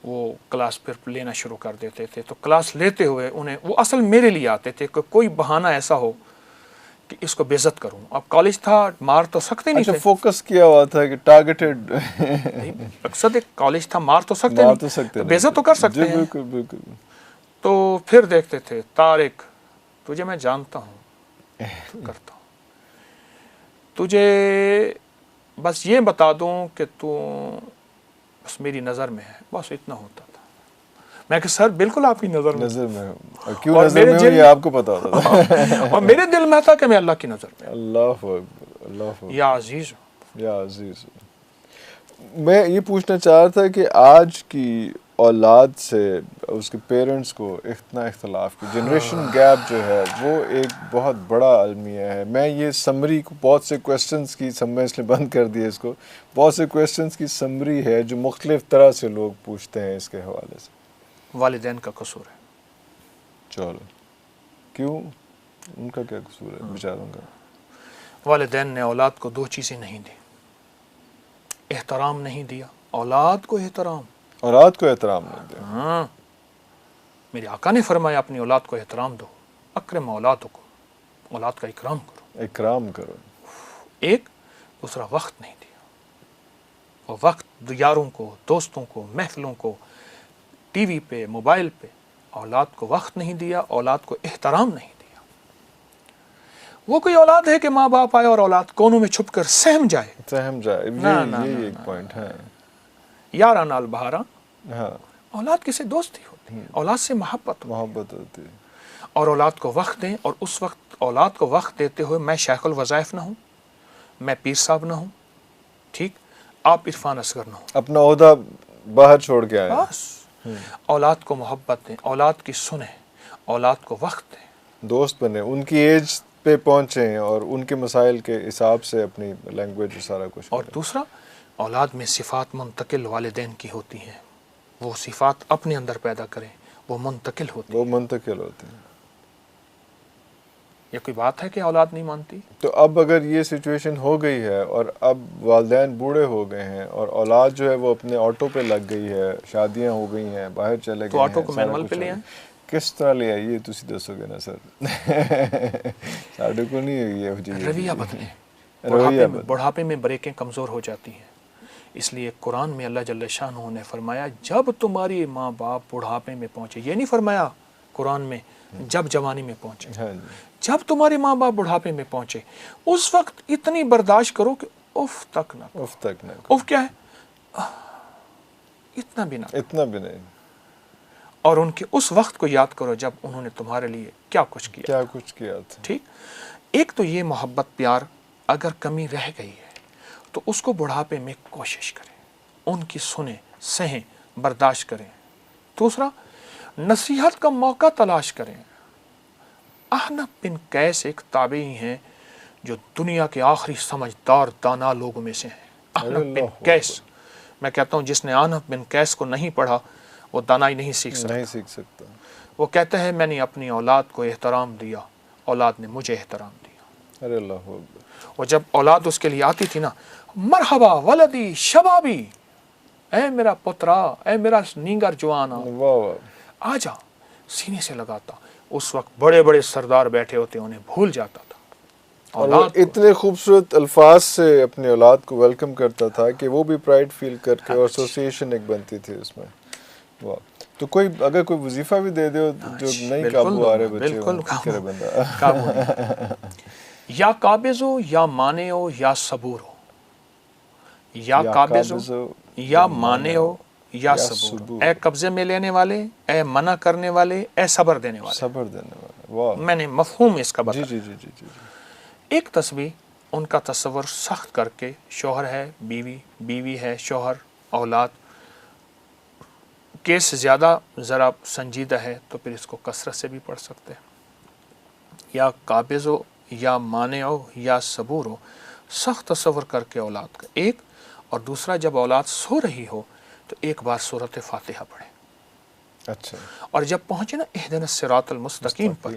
وہ کلاس پھر لینا شروع کر دیتے تھے. تو کلاس لیتے ہوئے انہیں وہ اصل میرے لیے آتے تھے کہ کوئی بہانہ ایسا ہو کہ اس کو بے عزت کروں. اب کالج تھا، مار تو سکتے نہیں تھے. فوکس کیا ہوا تھا کہ ٹارگیٹڈ. مقصد ایک کالج تھا، مار تو سکتے نہیں، بے عزت تو کر سکتے ہیں. بالکل بالکل. تو پھر دیکھتے تھے طارق تجھے میں جانتا ہوں کرتا ہوں، تجھے بس یہ بتا دوں کہ تو بس میری نظر میں ہے، بس اتنا ہوتا تھا. میں کہ سر بالکل آپ کی نظر میں ہوں. کیوں نظر میں ہوں یہ آپ کو پتا ہوتا تھا. اور میرے دل میں تھا کہ میں اللہ کی نظر میں. اللہ اکبر اللہ اکبر. یا عزیز یا عزیز. میں یہ پوچھنا چاہ رہا تھا کہ آج کی اولاد سے اس کے پیرنٹس کو اتنا اختلاف کی جنریشن گیپ جو ہے وہ ایک بہت بڑا المیہ ہے. میں یہ سمری کو بہت سے کویسچنس کی میں اس لیے بند کر دیا اس کو، بہت سے کویسچنس کی سمری ہے جو مختلف طرح سے لوگ پوچھتے ہیں اس کے حوالے سے. والدین کا قصور ہے. چلو کیوں؟ ان کا کیا قصور ہے بیچاروں کا؟ والدین نے اولاد کو 2 چیزیں نہیں دی. احترام نہیں دیا، اولاد کو احترام. اولاد کو احترام نہیں دیا. ہاں میرے آقا نے فرمایا اپنی اولاد کو احترام دو، اکرم اولادکم، اولاد کا اکرام کرو. اکرام کرو. ایک دوسرا وقت نہیں دیا. وہ وقت یاروں کو، دوستوں کو، محفلوں کو، ٹی وی پہ، موبائل پہ، اولاد کو وقت نہیں دیا، اولاد کو احترام نہیں دیا. وہ کوئی اولاد ہے کہ ماں باپ آئے اور اولاد کونوں میں چھپ کر سہم جائے. یہ ایک پوائنٹ ہے. یارا نال بہارا. ہاں اولاد کسی دوستی ہوتی ہے، اولاد سے محبت ہوتی ہے. اور اولاد کو وقت دیں، اور اس وقت اولاد کو وقت دیتے ہوئے میں شیخ الوظائف نہ ہوں، میں پیر صاحب نہ ہوں، ٹھیک، آپ عرفان اصغر نہ ہوں، اپنا عہدہ باہر چھوڑ کے آئے. بس اولاد کو محبت دیں، اولاد کی سنیں، اولاد کو وقت دیں، دوست بنے، ان کی ایج پہ پہنچیں اور ان کے مسائل کے حساب سے اپنی لینگویج سارا کچھ اور کریں. دوسرا اولاد میں صفات منتقل والدین کی ہوتی ہیں، وہ صفات اپنے اندر پیدا کریں، وہ منتقل ہوتی ہیں. یہ کوئی بات ہے کہ اولاد نہیں مانتی؟ تو اب اگر یہ سچویشن ہو گئی ہے اور اب والدین بوڑھے ہو گئے ہیں اور اولاد جو ہے وہ اپنے آٹو پہ لگ گئی ہے، شادیاں ہو گئی ہیں، باہر چلے گئے تو آٹو کو مینول پہ لے آئیں. کس طرح لے آئیے تسی دسو گے نا سر. ساڈے کو نہیں ہے یہ رویہ بدلیں. بڑھاپے میں بریکیں کمزور ہو جاتی ہیں، اس لیے قرآن میں اللہ جل شانہ نے فرمایا جب تمہاری ماں باپ بڑھاپے میں پہنچے، یہ نہیں فرمایا قرآن میں جب جوانی میں پہنچے، جب تمہارے ماں باپ بڑھاپے میں پہنچے اس وقت اتنی برداشت کرو کہ اف تک نہ کرو۔ اف تک نہ اف کیا ہے؟ اتنا بھی نہ، اتنا بھی نہیں، اور ان کے اس وقت کو یاد کرو جب انہوں نے تمہارے لیے کیا کچھ کیا، کیا کچھ کیا تھا۔ ٹھیک، ایک تو یہ محبت پیار اگر کمی رہ گئی ہے تو اس کو بڑھاپے میں کوشش کریں، ان کی سنیں، سہیں، برداشت کریں۔ دوسرا، نصیحت کا موقع تلاش کریں۔ احنف بن قیس ایک تابعی ہیں جو دنیا کے آخری سمجھدار دانا لوگوں میں سے ہیں۔ احنف بن قیس، میں کہتا ہوں جس نے احنف بن قیس کو نہیں پڑھا وہ دانائی نہیں سیکھ سکتا۔ وہ کہتا ہے میں نے اپنی اولاد کو احترام دیا، اولاد نے مجھے احترام دیا۔ ارے اللہ اکبر۔ وہ جب اولاد اس کے لیے آتی تھی نا، مرحبا ولدی شبابی، اے میرا پترا، اے میرا نینگر جوانا، آ جا، سینے سے لگاتا۔ اس وقت بڑے بڑے سردار بیٹھے ہوتے انہیں بھول جاتا تھا۔ اور وہ اتنے خوبصورت الفاظ سے اپنی اولاد کو ویلکم کرتا تھا کہ وہ بھی پرائڈ فیل کر کے، اور ایسوسیشن ایک بنتی تھی اس میں۔ تو کوئی اگر کوئی وظیفہ بھی دے دے جو نہیں قابو آ رہے بچے، کرے بندہ، یا قابض ہو یا مانے ہو یا صبور ہو، یا قابض ہو یا مانے ہو یا صبور ہو، اے قبضے میں لینے والے، اے منع کرنے والے، اے صبر دینے والے۔ صبر دینے والے، واہ، میں نے مفہوم اس کا بتایا۔ جی جی جی جی۔ ایک تصویر ان کا تصور سخت کر کے، شوہر ہے بیوی، بیوی ہے شوہر، اولاد، کیس زیادہ ذرا سنجیدہ ہے تو پھر اس کو کثرت سے بھی پڑھ سکتے ہیں۔ یا قابض ہو یا مانع ہو یا صبور ہو، سخت تصور کر کے اولاد کا ایک، اور دوسرا جب اولاد سو رہی ہو تو ایک بار سورۃ فاتحہ پڑھیں۔ اچھا، اور جب پہنچے نا اہدنا الصراط المستقیم پر،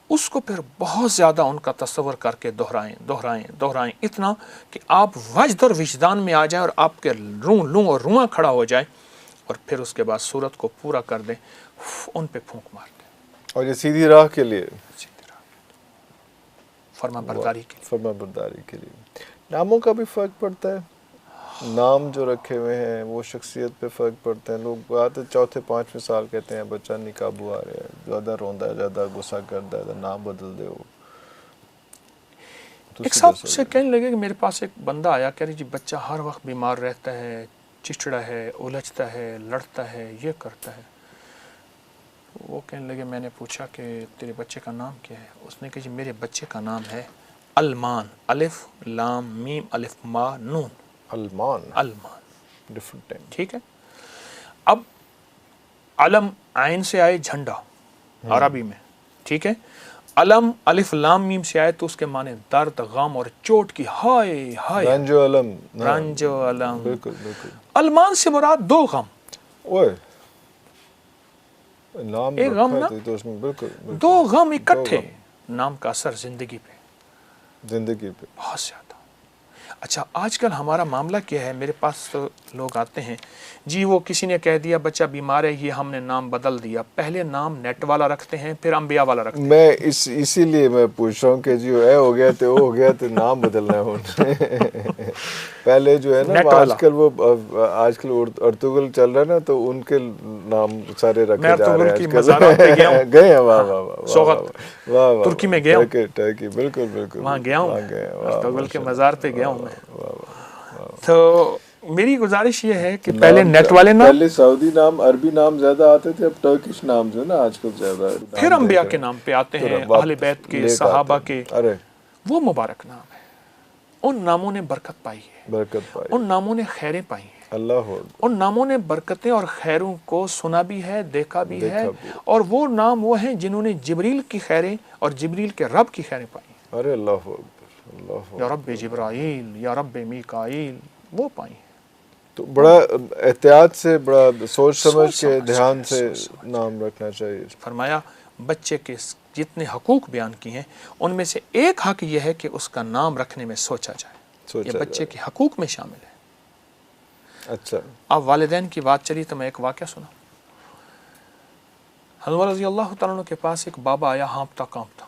اس کو پھر بہت زیادہ ان کا تصور کر کے دہرائیں دہرائیں دہرائیں، اتنا کہ آپ وجد اور وجدان میں آ جائیں اور آپ کے لوں اور رواں کھڑا ہو جائے، اور پھر اس کے بعد سورت کو پورا کر دیں، ان پہ پھونک مار دیں۔ اور یہ سیدھی راہ کے لیے، سیدھی راہ، فرما برداری کے لیے، فرما برداری کے لیے۔ ناموں کا بھی فرق پڑتا ہے، نام جو رکھے ہوئے ہیں وہ شخصیت پہ فرق پڑتا ہے۔ لوگ آتے چوتھے پانچویں سال کہتے ہیں بچہ نہیں قابو آ رہا ہے، زیادہ روندا ہے، زیادہ غصہ کرتا ہے، نام بدل دے۔ ایک صاحب سے کہنے لگے کہ میرے پاس ایک بندہ آیا، کہہ رہی جی بچہ ہر وقت بیمار رہتا ہے، چچڑا ہے، الجھتا ہے، لڑتا ہے، یہ کرتا ہے۔ وہ کہنے لگے میں نے پوچھا کہ تیرے بچے کا نام کیا ہے؟ اس نے کہا جی میرے بچے کا نام ہے المان، الف لام میم الف ما نون، المان، المان، ڈفرنٹ ٹائم، ٹھیک ہے۔ اب علم عین سے آئے جھنڈا عربی میں، ٹھیک ہے۔ علم الف لام میم سے آئے تو اس کے معنی درد، غم اور چوٹ کی، ہائے ہائے، رنج و علم، رنج و علم۔ بالکل بالکل۔ المان سے مراد دو غم، اوئے نام ایک غم نا، تو اس میں بالکل دو غم اکٹھے، نام کا اثر زندگی پہ، زندگی پہ بہت زیادہ۔ اچھا آج کل ہمارا معاملہ کیا ہے، میرے پاس تو لوگ آتے ہیں جی وہ کسی نے کہہ دیا بچہ بیمار ہے، یہ ہم نے نام بدل دیا۔ پہلے نام نیٹ والا رکھتے ہیں پھر انبیاء والا رکھتے ہیں۔ میں اسی لیے میں پوچھ رہا ہوں کہ جی اے ہو گیا تو ہو گیا تو نام بدلنا ہے۔ پہلے جو ہے نا آج کل ارطغرل چل رہا ہے نا، تو ان کے نام سارے رکھے جا رہے ہیں۔ مزارات پہ گیا ہوں، گئے ہیں، واہ واہ واہ، سوغت ترکی میں گیا ہوں، ٹرکی، بالکل بالکل، وہاں گیا ہوں، ارطغرل کے مزار پہ گیا ہوں میں۔ تو میری گزارش یہ ہے کہ پہلے نیٹ والے نام، پہلے سعودی نام، عربی نام زیادہ آتے تھے، اب ٹرکش نام جو ہے نا آج کل زیادہ، پھر انبیاء کے نام پہ آتے ہیں، اہل بیت کے، صحابہ کے، وہ مبارک نام ہے۔ ان ناموں نے برکت پائی ہے، برکت پائی، ان ناموں نے خیریں پائی ہیں، اللہ، ان ناموں نے برکتیں اور خیروں کو سنا بھی ہے، دیکھا بھی ہے، اور وہ نام وہ ہیں جنہوں نے جبریل کی خیریں اور جبریل کے رب کی خیریں پائی ہیں۔ ارے اللہ اکبر، اللہ، یا رب جبرائیل، یا رب میکائیل، وہ پائی ہیں۔ تو بڑا احتیاط سے، بڑا سوچ سمجھ کے، دھیان سے نام رکھنا چاہیے۔ فرمایا بچے کے جتنے حقوق بیان کیے ہیں ان میں سے ایک حق یہ ہے کہ اس کا نام رکھنے میں سوچا جائے، یہ بچے کے حقوق میں شامل ہے۔ اچھا، اب والدین کی بات چلی تو میں ایک واقعہ سنا۔ حضرت رضی اللہ تعالیٰ عنہ کے پاس ایک بابا آیا، ہانپتا کانپتا،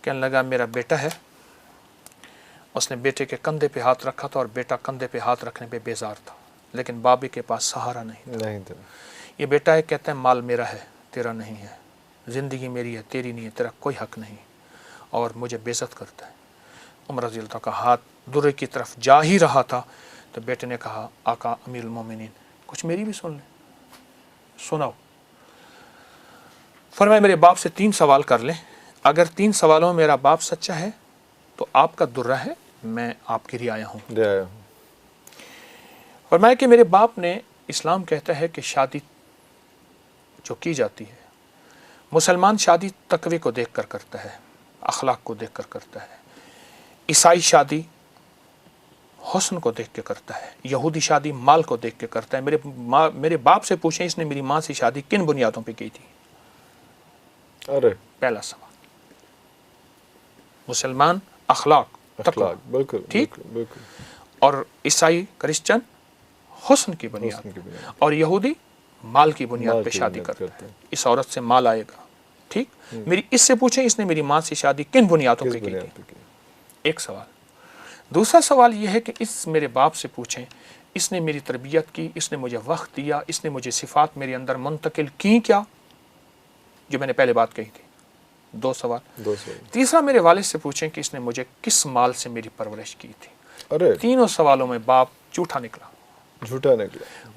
کہنے لگا میرا بیٹا ہے اس نے بیٹے کے کندھے پہ ہاتھ رکھا تھا اور بیٹا کندھے پہ ہاتھ رکھنے پہ بیزار تھا، لیکن بابے کے پاس سہارا نہیں تھا۔ یہ بیٹا ہے، کہتا ہے مال میرا ہے تیرا نہیں ہے، زندگی میری ہے تیری نہیں ہے، تیرا کوئی حق نہیں، اور مجھے بے عزت کرتا ہے۔ عمر رضی اللہ کا ہاتھ درے کی طرف جا ہی رہا تھا تو بیٹے نے کہا آقا امیر المومنین کچھ میری بھی سن لیں، سناؤ۔ فرمایا میرے باپ سے 3 سوال کر لیں، اگر 3 سوالوں میں میرا باپ سچا ہے تو آپ کا درہ ہے، میں آپ کی رعایا ہوں۔ فرمایا کہ میرے باپ نے، اسلام کہتا ہے کہ شادی جو کی جاتی ہے، مسلمان شادی تقوی کو دیکھ کر کرتا ہے، اخلاق کو دیکھ کر کرتا ہے، عیسائی شادی حسن کو دیکھ کے کرتا ہے، یہودی شادی مال کو دیکھ کے کرتا ہے۔ میرے باپ سے پوچھیں اس نے میری ماں سے شادی کن بنیادوں پہ کی تھی؟ پہلا سوال۔ مسلمان اخلاق تقوی، بالکل ٹھیک، اور عیسائی کرسچن حسن کی بنیاد، اور یہودی مال کی بنیاد پہ شادی کرتا ہے، اس عورت سے مال آئے گا، ٹھیک۔ میری اس سے پوچھیں اس نے میری ماں سے شادی کن بنیادوں پہ کی تھی؟ ایک سوال۔ دوسرا سوال یہ ہے کہ اس میرے باپ سے پوچھیں اس نے میری تربیت کی، اس نے مجھے وقت دیا، اس نے مجھے صفات میرے اندر منتقل کی کیا، جو میں نے پہلے بات کہی تھی۔ 2 سوال۔ تیسرا میرے والد سے پوچھیں کہ اس نے مجھے کس مال سے میری پرورش کی تھی۔ تینوں سوالوں میں باپ جھوٹا نکلا۔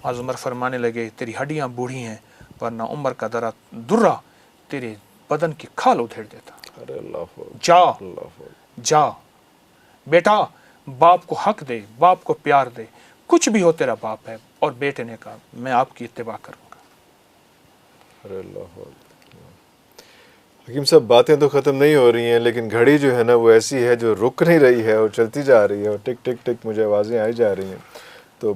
آج عمر فرمانے لگے تیری ہڈیاں بوڑھی ہیں ورنہ عمر کا درہ تیرے بدن کی کھال ادھیڑ دیتا۔ جا بیٹا، باپ کو حق دے، باپ کو پیار دے، کچھ بھی ہو تیرا باپ ہے۔ اور بیٹے نے کہا میں آپ کی اتباع کروں گا۔ حکیم صاحب باتیں تو ختم نہیں ہو رہی ہیں، لیکن گھڑی جو ہے نا وہ ایسی ہے جو رک نہیں رہی ہے اور چلتی جا رہی ہے، اور ٹک ٹک ٹک مجھے آوازیں آئی جا رہی ہیں۔ تو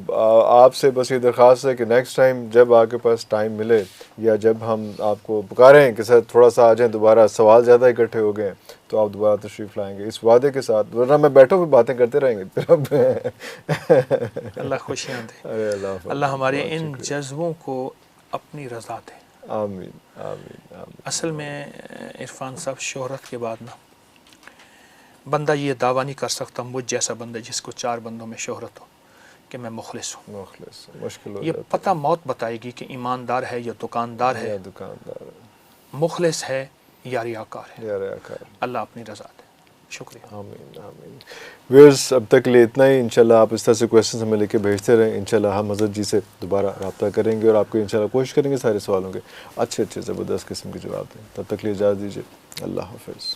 آپ سے بس یہ درخواست ہے کہ نیکسٹ ٹائم جب آپ کے پاس ٹائم ملے یا جب ہم آپ کو پکاریں کہ سر تھوڑا سا آ جائیں دوبارہ، سوال زیادہ اکٹھے ہو گئے ہیں تو آپ دوبارہ تشریف لائیں گے اس وعدے کے ساتھ، ورنہ میں بیٹھوں پہ باتیں کرتے رہیں گے پھر اب اللہ خوشیاں دے، اللہ ہمارے ان جذبوں کو اپنی رضا دے۔ آمین آمین آمین۔ اصل میں عرفان صاحب شہرت کے بعد نا بندہ یہ دعویٰ نہیں کر سکتا، مجھ جیسا بندہ جس کو 4 بندوں میں شہرت ہو، کہ میں مخلص ہوں۔ مشکل ہو یہ پتہ موت بتائے گی کہ ایماندار ہے یا دکاندار ہے، مخلص ہے یا ریاکار ہے۔ اللہ اپنی رضا دے۔ شکریہ۔ آمین آمین۔ ویئرز اب تک لیے اتنا ہی، انشاءاللہ آپ اس طرح سے کویسچنز ہمیں لے کے بھیجتے رہیں، انشاءاللہ ہم حضرت جی سے دوبارہ رابطہ کریں گے اور آپ کو انشاءاللہ کوشش کریں گے سارے سوالوں کے اچھے زبردست قسم کے جواب دیں۔ تب تک لیے اجازت دیجیے، اللہ حافظ۔